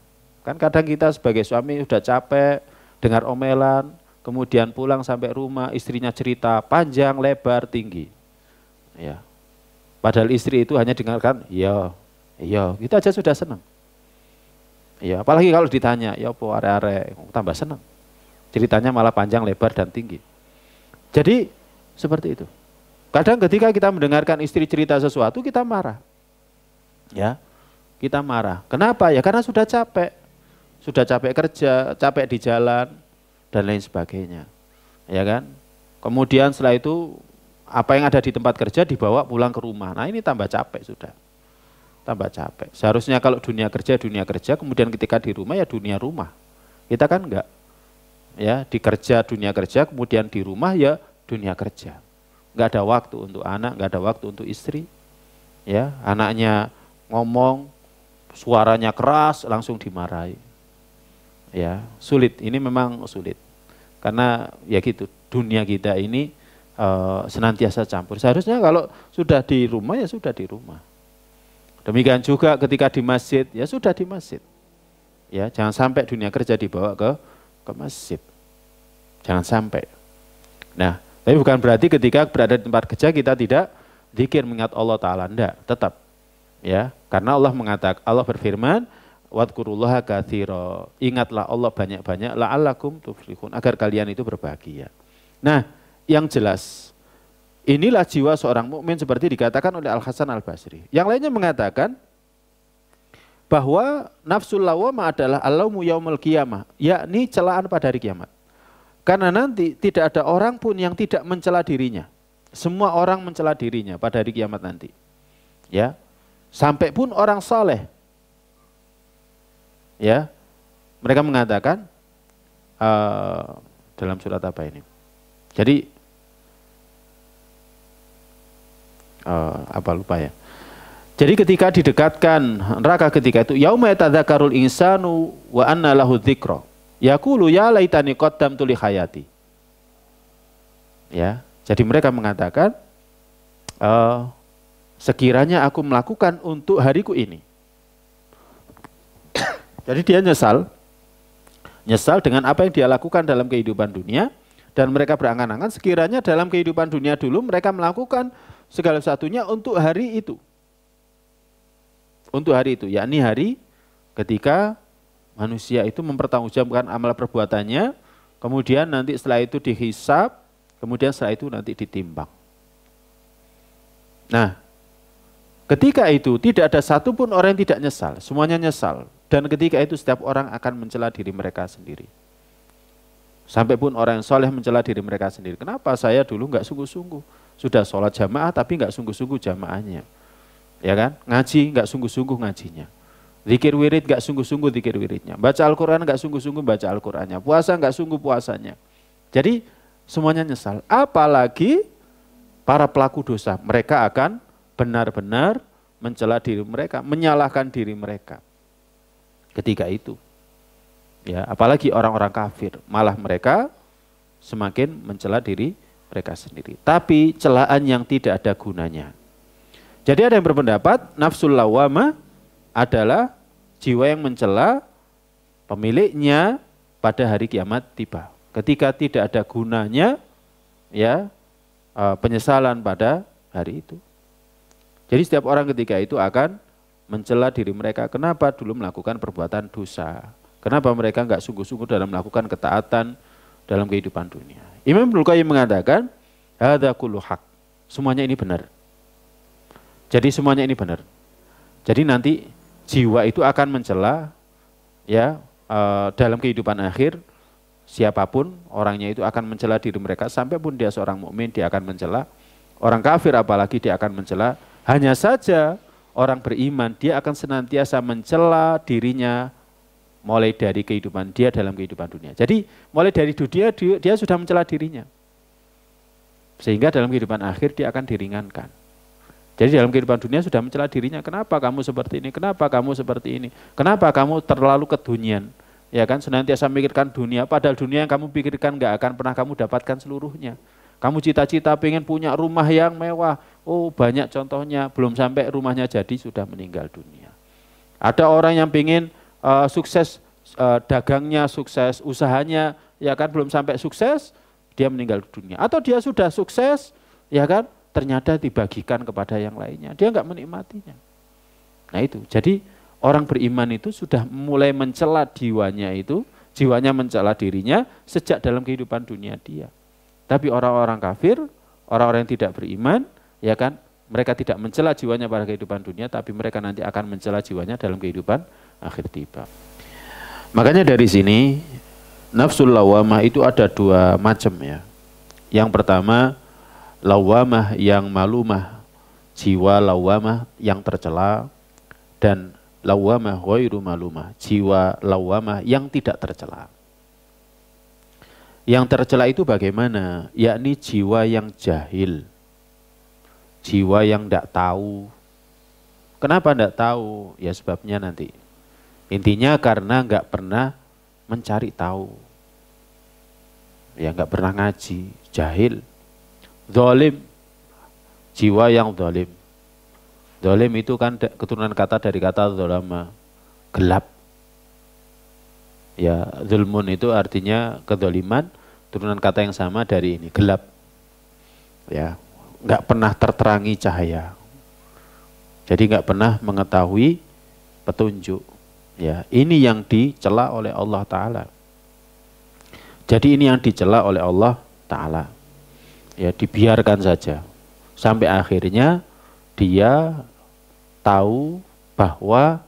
Kan kadang kita sebagai suami sudah capek dengar omelan, kemudian pulang sampai rumah istrinya cerita panjang, lebar, tinggi. Ya. Padahal istri itu hanya dengarkan, iya, itu aja sudah senang. Ya, apalagi kalau ditanya, ya apa are-are, tambah senang. Ceritanya malah panjang, lebar, dan tinggi. Jadi seperti itu. Kadang ketika kita mendengarkan istri cerita sesuatu, kita marah. Ya, kita marah. Kenapa? Ya karena sudah capek kerja, capek di jalan, dan lain sebagainya. Ya kan? Kemudian setelah itu apa yang ada di tempat kerja dibawa pulang ke rumah. Nah ini tambah capek sudah. Tambah capek. Seharusnya kalau dunia kerja, kemudian ketika di rumah ya dunia rumah. Kita kan enggak. Ya, di kerja dunia kerja, kemudian di rumah ya dunia kerja. Enggak ada waktu untuk anak, enggak ada waktu untuk istri. Ya, anaknya ngomong suaranya keras langsung dimarahi. Ya, sulit. Ini memang sulit. Karena ya gitu, dunia kita ini senantiasa campur. Seharusnya kalau sudah di rumah ya sudah di rumah. Demikian juga ketika di masjid ya sudah di masjid. Ya, jangan sampai dunia kerja dibawa ke masjid. Jangan sampai. Nah, tapi bukan berarti ketika berada di tempat kerja kita tidak zikir mengingat Allah Ta'ala. Enggak, tetap. Ya, karena Allah mengatakan, Allah berfirman, wadkurullaha katsira. Ingatlah Allah banyak-banyak la'allakum tuflihun, agar kalian itu berbahagia. Nah, yang jelas inilah jiwa seorang mukmin seperti dikatakan oleh Al-Hasan Al-Basri. Yang lainnya mengatakan bahwa nafsul lawamah adalah al-lawmu yaumul qiyamah, yakni celaan pada hari kiamat. Karena nanti tidak ada orang pun yang tidak mencela dirinya. Semua orang mencela dirinya pada hari kiamat nanti. Ya. Sampai pun orang saleh. Ya. Mereka mengatakan dalam surat apa ini? Jadi apa lupa ya. Jadi ketika didekatkan neraka ketika itu yauma yatadzakarul insanu wa anna lahu dzikra yaqulu ya laitani qaddamtu li hayati. Ya, jadi mereka mengatakan sekiranya aku melakukan untuk hariku ini. Jadi dia nyesal dengan apa yang dia lakukan dalam kehidupan dunia dan mereka berangan-angan sekiranya dalam kehidupan dunia dulu mereka melakukan segala satunya untuk hari itu. Untuk hari itu, yakni hari ketika manusia itu mempertanggungjawabkan amal perbuatannya, kemudian nanti setelah itu dihisab, kemudian setelah itu nanti ditimbang. Nah, ketika itu tidak ada satupun orang yang tidak nyesal, semuanya nyesal. Dan ketika itu setiap orang akan mencela diri mereka sendiri. Sampai pun orang yang soleh mencela diri mereka sendiri. Kenapa saya dulu nggak sungguh-sungguh? Sudah sholat jamaah tapi nggak sungguh-sungguh jamaahnya. Ya kan? Ngaji nggak sungguh-sungguh ngajinya. Zikir wirid nggak sungguh-sungguh zikir wiridnya. Baca Al-Quran nggak sungguh-sungguh baca Al-Qurannya. Puasa nggak sungguh puasanya. Jadi semuanya nyesal. Apalagi para pelaku dosa. Mereka akan benar-benar mencela diri mereka, menyalahkan diri mereka. Ketika itu. Ya, apalagi orang-orang kafir. Malah mereka semakin mencela diri mereka sendiri. Tapi celaan yang tidak ada gunanya. Jadi ada yang berpendapat nafsul lawamah adalah jiwa yang mencela pemiliknya pada hari kiamat tiba. Ketika tidak ada gunanya, ya penyesalan pada hari itu. Jadi setiap orang ketika itu akan mencela diri mereka. Kenapa dulu melakukan perbuatan dosa? Kenapa mereka nggak sungguh-sungguh dalam melakukan ketaatan dalam kehidupan dunia? Imam Ibnu Qayyim mengatakan, hadza kullu haq. Semuanya ini benar. Jadi semuanya ini benar. Jadi nanti jiwa itu akan mencela, ya dalam kehidupan akhir siapapun orangnya itu akan mencela diri mereka. Sampai pun dia seorang mukmin dia akan mencela. Orang kafir apalagi dia akan mencela. Hanya saja orang beriman dia akan senantiasa mencela dirinya mulai dari kehidupan dia dalam kehidupan dunia. Jadi mulai dari dunia dia sudah mencela dirinya. Sehingga dalam kehidupan akhir dia akan diringankan. Jadi dalam kehidupan dunia sudah mencela dirinya, kenapa kamu seperti ini, kenapa kamu seperti ini, kenapa kamu terlalu kedunian, ya kan, senantiasa memikirkan dunia, padahal dunia yang kamu pikirkan nggak akan pernah kamu dapatkan seluruhnya. Kamu cita-cita pengen punya rumah yang mewah, oh banyak contohnya, belum sampai rumahnya jadi sudah meninggal dunia. Ada orang yang pengen sukses dagangnya, sukses usahanya, ya kan, belum sampai sukses, dia meninggal dunia. Atau dia sudah sukses, ya kan, ternyata dibagikan kepada yang lainnya. Dia nggak menikmatinya. Nah itu, jadi orang beriman itu sudah mulai mencela jiwanya itu, jiwanya mencela dirinya sejak dalam kehidupan dunia dia. Tapi orang-orang kafir, orang-orang yang tidak beriman, ya kan, mereka tidak mencela jiwanya pada kehidupan dunia, tapi mereka nanti akan mencela jiwanya dalam kehidupan akhir tiba. Makanya dari sini, nafsul lawamah itu ada dua macam ya. Yang pertama, lawamah yang malumah, jiwa lawamah yang tercela, dan lawamah ghairu malumah, jiwa lawamah yang tidak tercela. Yang tercela itu bagaimana? Yakni jiwa yang jahil, jiwa yang tidak tahu. Kenapa tidak tahu? Ya sebabnya nanti. Intinya karena nggak pernah mencari tahu, ya nggak pernah ngaji, jahil. Zalim, jiwa yang zalim. Zalim itu kan keturunan kata dari kata zalama, gelap. Ya, zulmun itu artinya kezaliman, turunan kata yang sama dari ini, gelap. Ya, nggak pernah terterangi cahaya. Jadi nggak pernah mengetahui petunjuk. Ya, ini yang dicela oleh Allah Ta'ala. Jadi ini yang dicela oleh Allah Ta'ala. Ya, dibiarkan saja sampai akhirnya dia tahu bahwa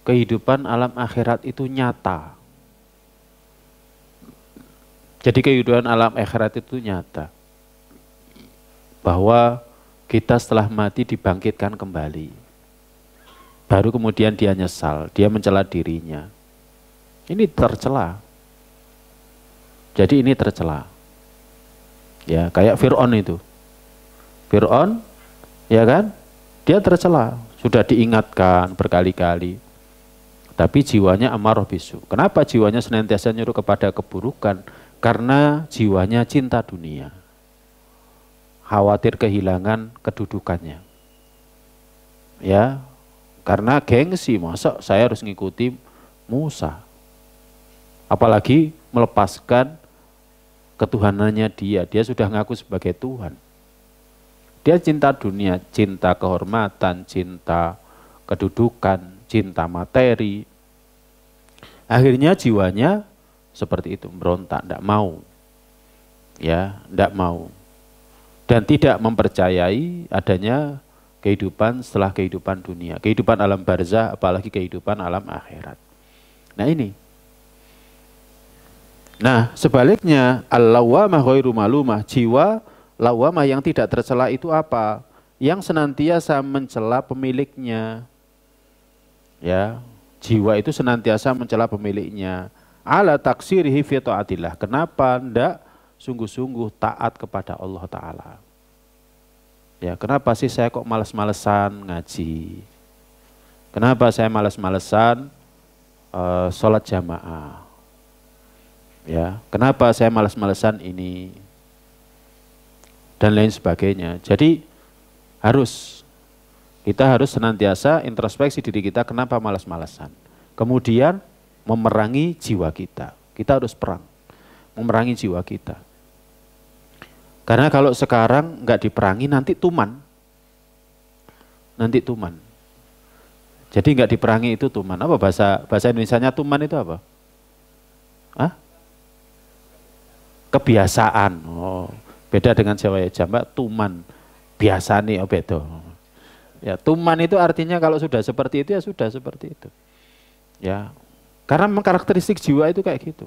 kehidupan alam akhirat itu nyata. Jadi kehidupan alam akhirat itu nyata, bahwa kita setelah mati dibangkitkan kembali. Baru kemudian dia nyesal, dia mencela dirinya. Ini tercela. Jadi ini tercela. Ya, kayak Fir'aun itu. Fir'aun, ya kan? Dia tercela, sudah diingatkan berkali-kali. Tapi jiwanya amarah bisu. Kenapa jiwanya senantiasa nyuruh kepada keburukan? Karena jiwanya cinta dunia. Khawatir kehilangan kedudukannya. Ya, karena gengsi, masa saya harus ngikuti Musa. Apalagi melepaskan ketuhanannya dia sudah ngaku sebagai Tuhan. Dia cinta dunia, cinta kehormatan, cinta kedudukan, cinta materi. Akhirnya jiwanya seperti itu, berontak, tidak mau. Ya, tidak mau. Dan tidak mempercayai adanya kehidupan setelah kehidupan dunia. Kehidupan alam barzah, apalagi kehidupan alam akhirat. Nah ini. Nah sebaliknya, al-lawamah ghairu malumah, jiwa lawamah yang tidak tercela itu apa? yang senantiasa mencela pemiliknya. Ya, jiwa itu senantiasa mencela pemiliknya. Ala taksirihi fi taatillah. Kenapa ndak sungguh-sungguh taat kepada Allah Ta'ala? Ya, kenapa sih saya kok malas-malesan ngaji? Kenapa saya malas-malesan sholat jamaah? Ya, kenapa saya malas-malesan ini? Dan lain sebagainya. Jadi kita harus senantiasa introspeksi diri kita kenapa malas-malesan. Kemudian memerangi jiwa kita. Kita harus perang, memerangi jiwa kita. Karena kalau sekarang nggak diperangi nanti tuman. Nanti tuman. Jadi nggak diperangi itu tuman. Apa bahasa Indonesianya tuman itu apa? Hah? Kebiasaan. Oh, beda dengan Jawa ya, Mbak, tuman. Biasa nih, oh beda. Ya, tuman itu artinya kalau sudah seperti itu ya sudah seperti itu. Ya. Karena memang karakteristik jiwa itu kayak gitu.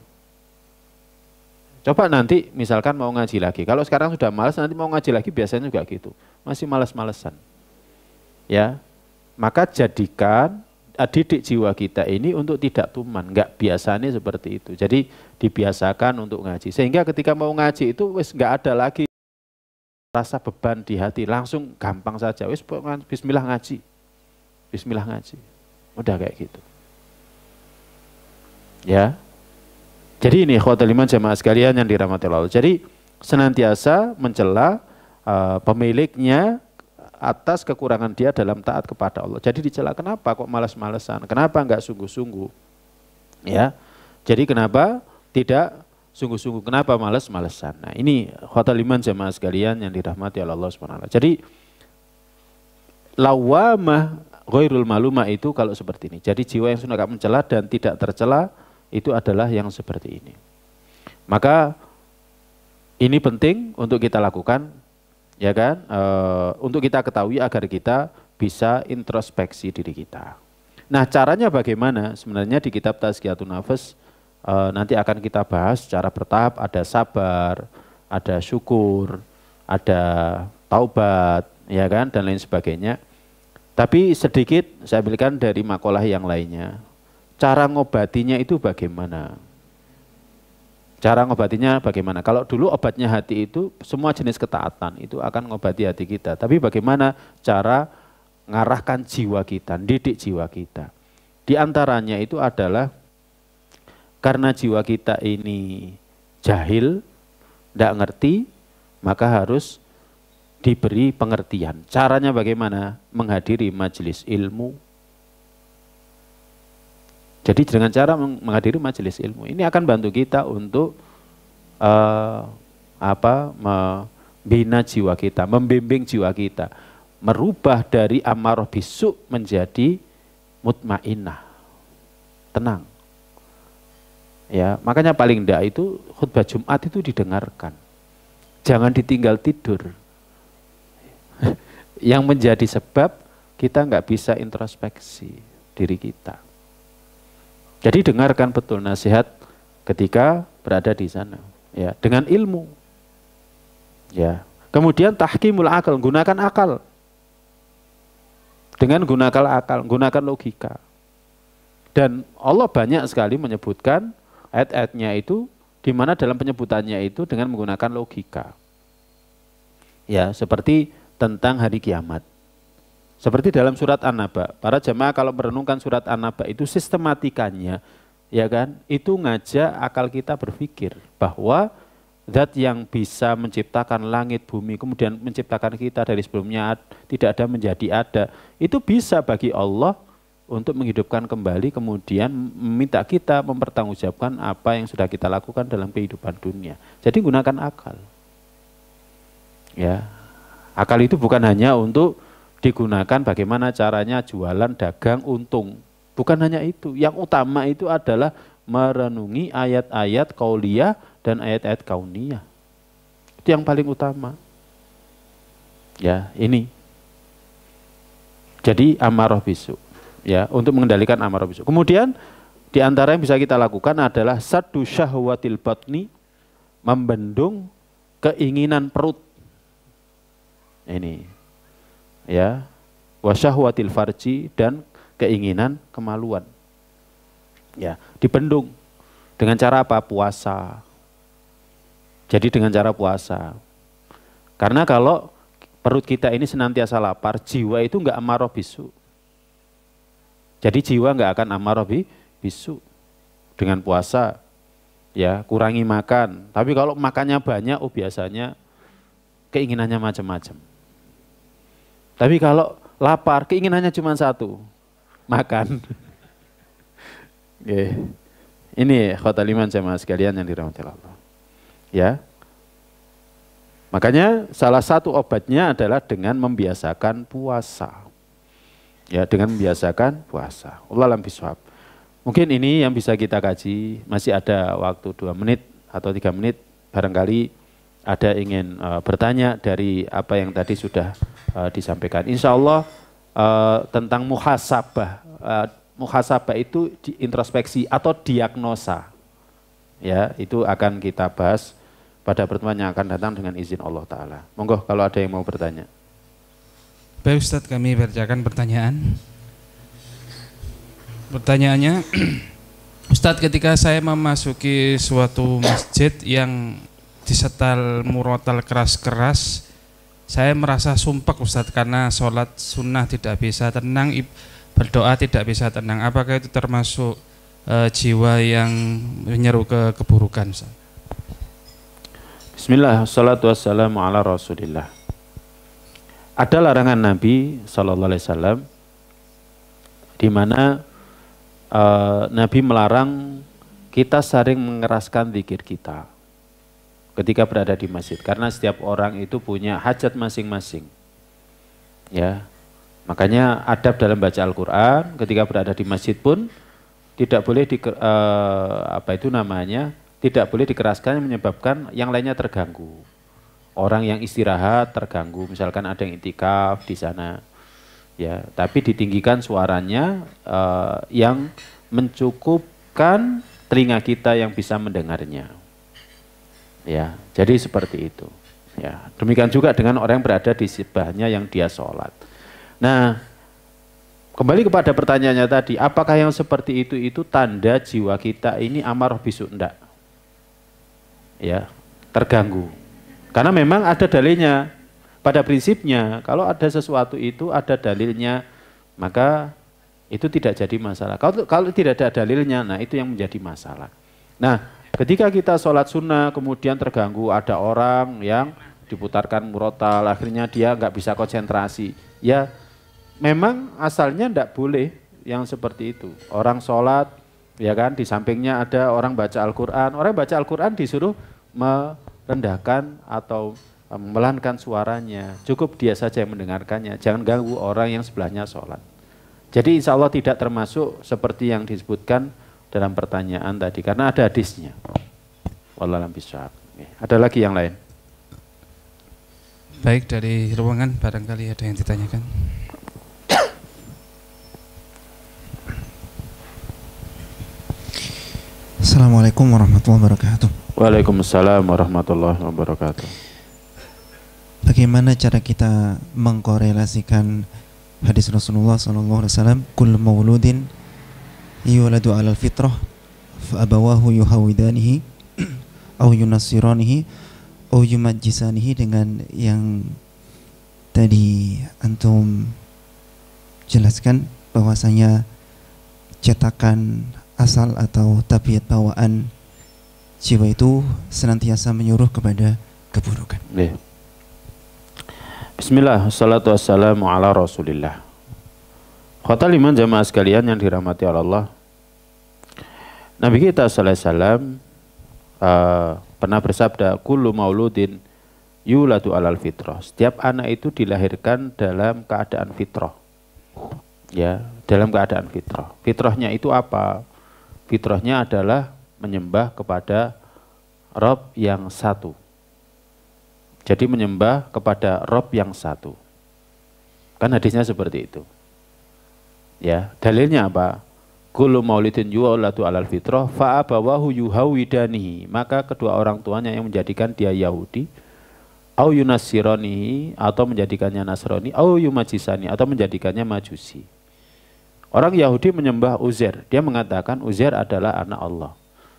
Coba nanti misalkan mau ngaji lagi. Kalau sekarang sudah malas, nanti mau ngaji lagi biasanya juga gitu. Masih malas-malesan. Ya. Maka jadikan didik jiwa kita ini untuk tidak tuman, enggak biasanya seperti itu. Jadi dibiasakan untuk ngaji. Sehingga ketika mau ngaji itu wis enggak ada lagi rasa beban di hati, langsung gampang saja. Wis bismillah ngaji. Bismillah ngaji. Udah kayak gitu. Ya. Jadi ini ikhwatul iman jamaah sekalian yang dirahmati Allah. Jadi senantiasa mencela pemiliknya atas kekurangan dia dalam taat kepada Allah. Jadi dicela, kenapa kok malas-malesan? Kenapa enggak sungguh-sungguh? Ya. Jadi kenapa tidak sungguh-sungguh? Kenapa malas-malesan? Nah, ini ikhwatul iman jamaah sekalian yang dirahmati Allah Subhanahu wa taala. Jadi lawamah ghairul malumah itu kalau seperti ini. Jadi jiwa yang sudah enggak mencela dan tidak tercela itu adalah yang seperti ini. Maka ini penting untuk kita lakukan, ya kan? Untuk kita ketahui agar kita bisa introspeksi diri kita. Nah, caranya bagaimana? Sebenarnya di kitab Tazkiyatun Nafas nanti akan kita bahas secara bertahap. Ada sabar, ada syukur, ada taubat, ya kan? Dan lain sebagainya. Tapi sedikit saya ambilkan dari makalah yang lainnya. Cara ngobatinya itu bagaimana? Cara ngobatinya bagaimana? Kalau dulu obatnya hati itu semua jenis ketaatan itu akan ngobati hati kita. Tapi bagaimana cara ngarahkan jiwa kita, didik jiwa kita? Di antaranya itu adalah karena jiwa kita ini jahil, tidak ngerti, maka harus diberi pengertian. Caranya bagaimana? Menghadiri majelis ilmu. Jadi dengan cara menghadiri majelis ilmu ini akan bantu kita untuk membina jiwa kita, membimbing jiwa kita, merubah dari amarah bisu menjadi mutmainnah, tenang. Ya, makanya paling enggak itu khutbah Jumat itu didengarkan, jangan ditinggal tidur. Yang menjadi sebab kita nggak bisa introspeksi diri kita. Jadi dengarkan betul nasihat ketika berada di sana, ya, dengan ilmu. Ya. Kemudian tahkimul akal, gunakan akal. Dengan gunakan akal, gunakan logika. Dan Allah banyak sekali menyebutkan ayat-ayatnya itu di mana dalam penyebutannya itu dengan menggunakan logika. Ya, seperti tentang hari kiamat. Seperti dalam surat An-Naba, para jemaah kalau merenungkan surat An-Naba itu sistematikanya, ya kan, itu ngajak akal kita berpikir bahwa zat yang bisa menciptakan langit, bumi, kemudian menciptakan kita dari sebelumnya tidak ada menjadi ada, itu bisa bagi Allah untuk menghidupkan kembali, kemudian meminta kita mempertanggungjawabkan apa yang sudah kita lakukan dalam kehidupan dunia. Jadi gunakan akal. Ya, akal itu bukan hanya untuk digunakan bagaimana caranya jualan, dagang, untung. Bukan hanya itu. Yang utama itu adalah merenungi ayat-ayat qauliyah dan ayat-ayat kauniyah. Itu yang paling utama. Ya, ini. Jadi amarah bisu. Ya, untuk mengendalikan amarah bisu. Kemudian di antara yang bisa kita lakukan adalah saddu syahwatil batni, membendung keinginan perut. Ini. ya, wa syahwatil farji, dan keinginan kemaluan. Ya, dibendung dengan cara apa? Puasa. Jadi dengan cara puasa. Karena kalau perut kita ini senantiasa lapar, jiwa itu enggak amarah bisu. Jadi jiwa enggak akan amarah bisu. Dengan puasa, ya, kurangi makan. Tapi kalau makannya banyak, biasanya keinginannya macam-macam. Tapi kalau lapar, keinginannya cuma satu, makan. Oke. Ini khotul iman jamaah sekalian yang dirahmati Allah. Ya. Makanya salah satu obatnya adalah dengan membiasakan puasa. Ya, dengan membiasakan puasa. Wallahu a'lam bishawab. Mungkin ini yang bisa kita kaji, masih ada waktu 2 menit atau 3 menit, barangkali ada ingin bertanya dari apa yang tadi sudah disampaikan. Insya Allah tentang muhasabah. Muhasabah itu introspeksi atau diagnosa. Ya, itu akan kita bahas pada pertemuan yang akan datang dengan izin Allah Ta'ala. Monggo kalau ada yang mau bertanya. Baik Ustadz, kami bacakan pertanyaan. Pertanyaannya, Ustadz, ketika saya memasuki suatu masjid yang disetel murotal keras-keras, saya merasa sumpek Ustadz, karena sholat sunnah tidak bisa tenang, berdoa tidak bisa tenang. Apakah itu termasuk jiwa yang menyeru ke keburukan Ustadz? Bismillah, wassalatu wassalamu ala rasulillah. Ada larangan Nabi SAW di mana Nabi melarang kita sering mengeraskan zikir kita ketika berada di masjid, karena setiap orang itu punya hajat masing-masing. Ya, makanya adab dalam baca Al-Quran ketika berada di masjid pun tidak boleh tidak boleh dikeraskan, yang menyebabkan yang lainnya terganggu. Orang yang istirahat terganggu, misalkan ada yang iktikaf di sana, ya, tapi ditinggikan suaranya yang mencukupkan telinga kita yang bisa mendengarnya. Ya, jadi seperti itu. Ya, demikian juga dengan orang yang berada di sebelahnya yang dia sholat. Nah, kembali kepada pertanyaannya tadi, apakah yang seperti itu tanda jiwa kita ini amarah bisu? Enggak. Ya, terganggu. Karena memang ada dalilnya. Pada prinsipnya, kalau ada sesuatu itu ada dalilnya, maka itu tidak jadi masalah. Kalau tidak ada dalilnya, nah itu yang menjadi masalah. Nah, ketika kita sholat sunnah kemudian terganggu, ada orang yang diputarkan murotal, akhirnya dia nggak bisa konsentrasi. Ya, memang asalnya nggak boleh yang seperti itu. Orang sholat, ya kan, di sampingnya ada orang baca Al-Quran. Orang baca Al-Quran disuruh merendahkan atau memelankan suaranya. Cukup dia saja yang mendengarkannya. Jangan ganggu orang yang sebelahnya sholat. Jadi insya Allah tidak termasuk seperti yang disebutkan dalam pertanyaan tadi, karena ada hadisnya. Wallahu a'lam bishawab. Ada lagi yang lain? Baik, dari ruangan barangkali ada yang ditanyakan. Assalamualaikum warahmatullahi wabarakatuh. Waalaikumsalam warahmatullahi wabarakatuh. Bagaimana cara kita mengkorelasikan hadis Rasulullah SAW, "Kullu mauludin yuladu 'alal fitrah fa abawahu yuhawidanihi aw yunassiranihi aw yumajjisanihi," dengan yang tadi antum jelaskan bahwasanya cetakan asal atau tabiat bawaan jiwa itu senantiasa menyuruh kepada keburukan. Bismillah, wassalatu wassalamu ala rasulillah. Khotul iman jamaah sekalian yang dirahmati Allah. Nabi kita sallallahu alaihi wasallam pernah bersabda, kullu mauludin yuladu alal fitrah. Setiap anak itu dilahirkan dalam keadaan fitrah. Ya, dalam keadaan fitrah. Fitrahnya itu apa? Fitrahnya adalah menyembah kepada Rabb yang satu. Jadi menyembah kepada Rabb yang satu. Kan hadisnya seperti itu. Ya, dalilnya apa? Kullu maulidin yuladu alal fitrah fa abawahu yuhawidanihi. Maka kedua orang tuanya yang menjadikan dia Yahudi au yunassironihi, atau menjadikannya Nasrani, au yumajisani, atau menjadikannya Majusi. Orang Yahudi menyembah Uzair, dia mengatakan Uzair adalah anak Allah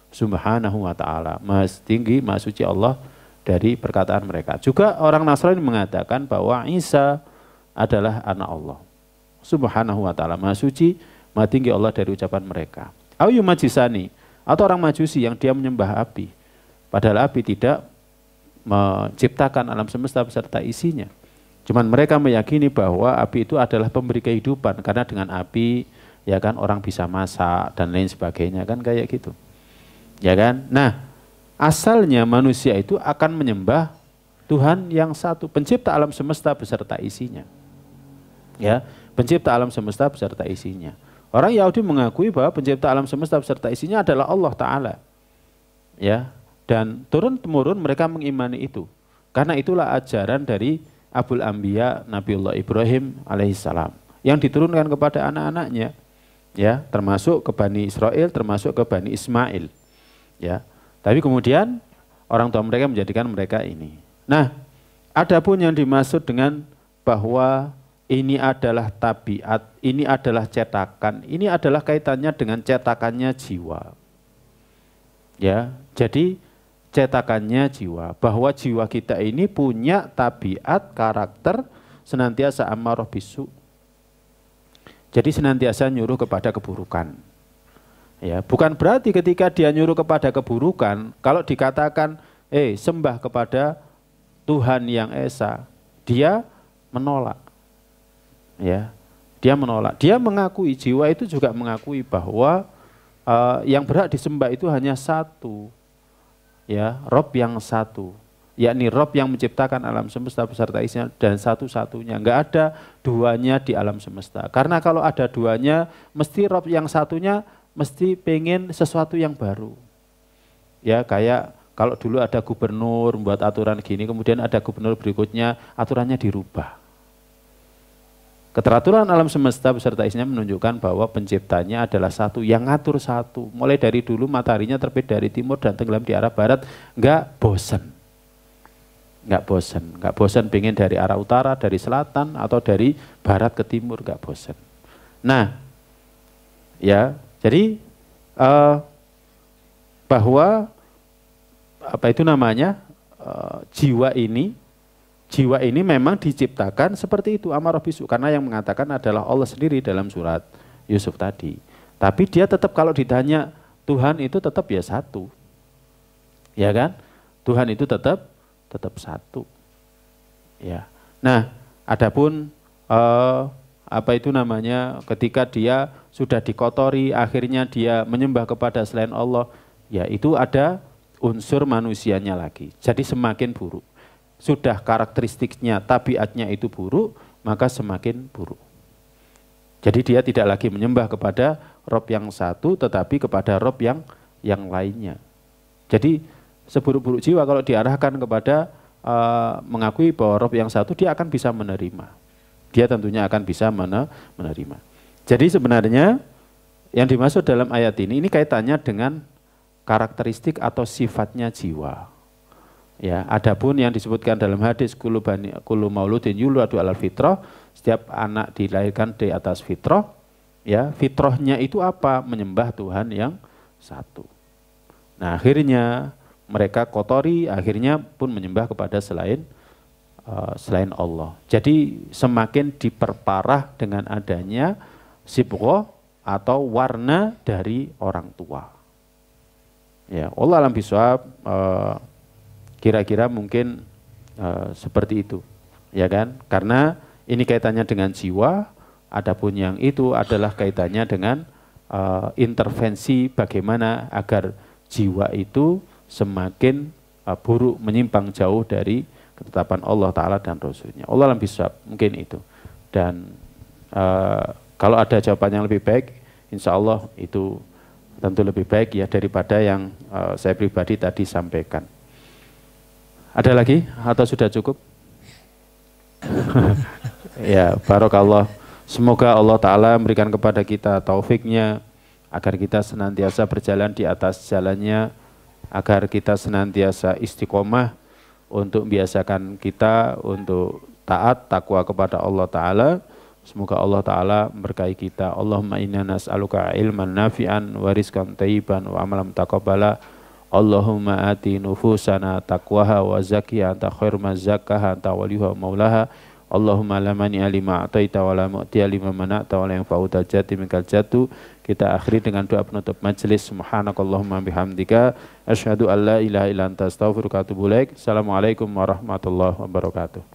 Subhanahu wa ta'ala, maha tinggi, maha suci Allah dari perkataan mereka. Juga orang Nasrani mengatakan bahwa Isa adalah anak Allah Subhanahu wa ta'ala, maha suci, maha tinggi Allah dari ucapan mereka. Au yumajisani, atau orang Majusi yang dia menyembah api, padahal api tidak menciptakan alam semesta beserta isinya. Cuman mereka meyakini bahwa api itu adalah pemberi kehidupan, karena dengan api ya kan orang bisa masak dan lain sebagainya, kan kayak gitu. Ya kan? Nah, asalnya manusia itu akan menyembah Tuhan yang satu, pencipta alam semesta beserta isinya. Ya, pencipta alam semesta beserta isinya. Orang Yahudi mengakui bahwa pencipta alam semesta beserta isinya adalah Allah Ta'ala. Ya, dan turun-temurun mereka mengimani itu. Karena itulah ajaran dari Abul Anbiya Nabiullah Ibrahim alaihissalam yang diturunkan kepada anak-anaknya, ya, termasuk ke Bani Israel, termasuk ke Bani Ismail, ya. Tapi kemudian orang tua mereka menjadikan mereka ini. Nah, adapun yang dimaksud dengan bahwa ini adalah tabiat, ini adalah cetakan, ini adalah kaitannya dengan cetakannya jiwa, ya. Jadi cetakannya jiwa, bahwa jiwa kita ini punya tabiat, karakter senantiasa ammarah bisu. Jadi senantiasa nyuruh kepada keburukan. Ya, bukan berarti ketika dia nyuruh kepada keburukan, kalau dikatakan sembah kepada Tuhan yang esa, dia menolak. Ya, dia menolak. Dia mengakui, jiwa itu juga mengakui bahwa yang berhak disembah itu hanya satu. Ya, Rob yang satu, yakni Rob yang menciptakan alam semesta beserta isinya dan satu-satunya, enggak ada duanya di alam semesta. Karena kalau ada duanya, mesti Rob yang satunya mesti pengen sesuatu yang baru. Ya, kayak kalau dulu ada gubernur membuat aturan gini, kemudian ada gubernur berikutnya aturannya dirubah. Keteraturan alam semesta beserta isinya menunjukkan bahwa penciptanya adalah satu, yang ngatur satu. Mulai dari dulu mataharinya terbit dari timur dan tenggelam di arah barat, enggak bosan. Enggak bosan pengen dari arah utara, dari selatan, atau dari barat ke timur, enggak bosan. Nah, ya, jadi bahwa apa itu namanya, jiwa ini memang diciptakan seperti itu, amarah bisu, karena yang mengatakan adalah Allah sendiri dalam surat Yusuf tadi. Tapi dia tetap kalau ditanya Tuhan itu tetap ya satu. Ya kan? Tuhan itu tetap satu. Ya. Nah, adapun apa itu namanya, ketika dia sudah dikotori akhirnya dia menyembah kepada selain Allah, ya itu ada unsur manusianya lagi. Jadi semakin buruk. Sudah karakteristiknya, tabiatnya itu buruk, maka semakin buruk. Jadi dia tidak lagi menyembah kepada Rob yang satu, tetapi kepada Rob yang lainnya. Jadi seburuk-buruk jiwa kalau diarahkan kepada mengakui bahwa Rob yang satu, dia akan bisa menerima. Dia tentunya akan bisa menerima. Jadi sebenarnya yang dimaksud dalam ayat ini kaitannya dengan karakteristik atau sifatnya jiwa. Ya, adapun yang disebutkan dalam hadis kullu mauludin yuladu alal fitrah, setiap anak dilahirkan di atas fitrah, ya, fitrahnya itu apa? Menyembah Tuhan yang satu. Nah, akhirnya mereka kotori, akhirnya pun menyembah kepada selain Allah. Jadi semakin diperparah dengan adanya sibghah atau warna dari orang tua. Ya, Allah alam bisawab. Kira-kira mungkin seperti itu, ya kan? Karena ini kaitannya dengan jiwa, adapun yang itu adalah kaitannya dengan intervensi bagaimana agar jiwa itu semakin buruk, menyimpang jauh dari ketetapan Allah Ta'ala dan Rasulnya. Allah alam bisawab, mungkin itu. Dan kalau ada jawaban yang lebih baik, insya Allah itu tentu lebih baik ya daripada yang saya pribadi tadi sampaikan. Ada lagi atau sudah cukup? Ya, barakallah. Semoga Allah Ta'ala memberikan kepada kita taufiknya agar kita senantiasa berjalan di atas jalannya, agar kita senantiasa istiqomah untuk biasakan kita untuk taat, takwa kepada Allah Ta'ala. Semoga Allah Ta'ala berkahi kita. Allahumma inna nas'aluka ilman nafi'an wa rizqan thayyiban wa amalan taqabbala. Allahumma ati nufusana taqwaha wa zakkiha anta khairu man zakkaha anta waliyuha wa maulaha. Allahumma la mani'a lima a'taita wa la mu'tiya lima mana'ta wa la yanfa'u dzal jaddi minkal jaddu. Kita akhiri dengan doa penutup majelis. Subhanakallahumma bihamdika asyhadu an la ilaha illa anta astaghfiruka wa atubu ilaik. Assalamualaikum warahmatullahi wabarakatuh.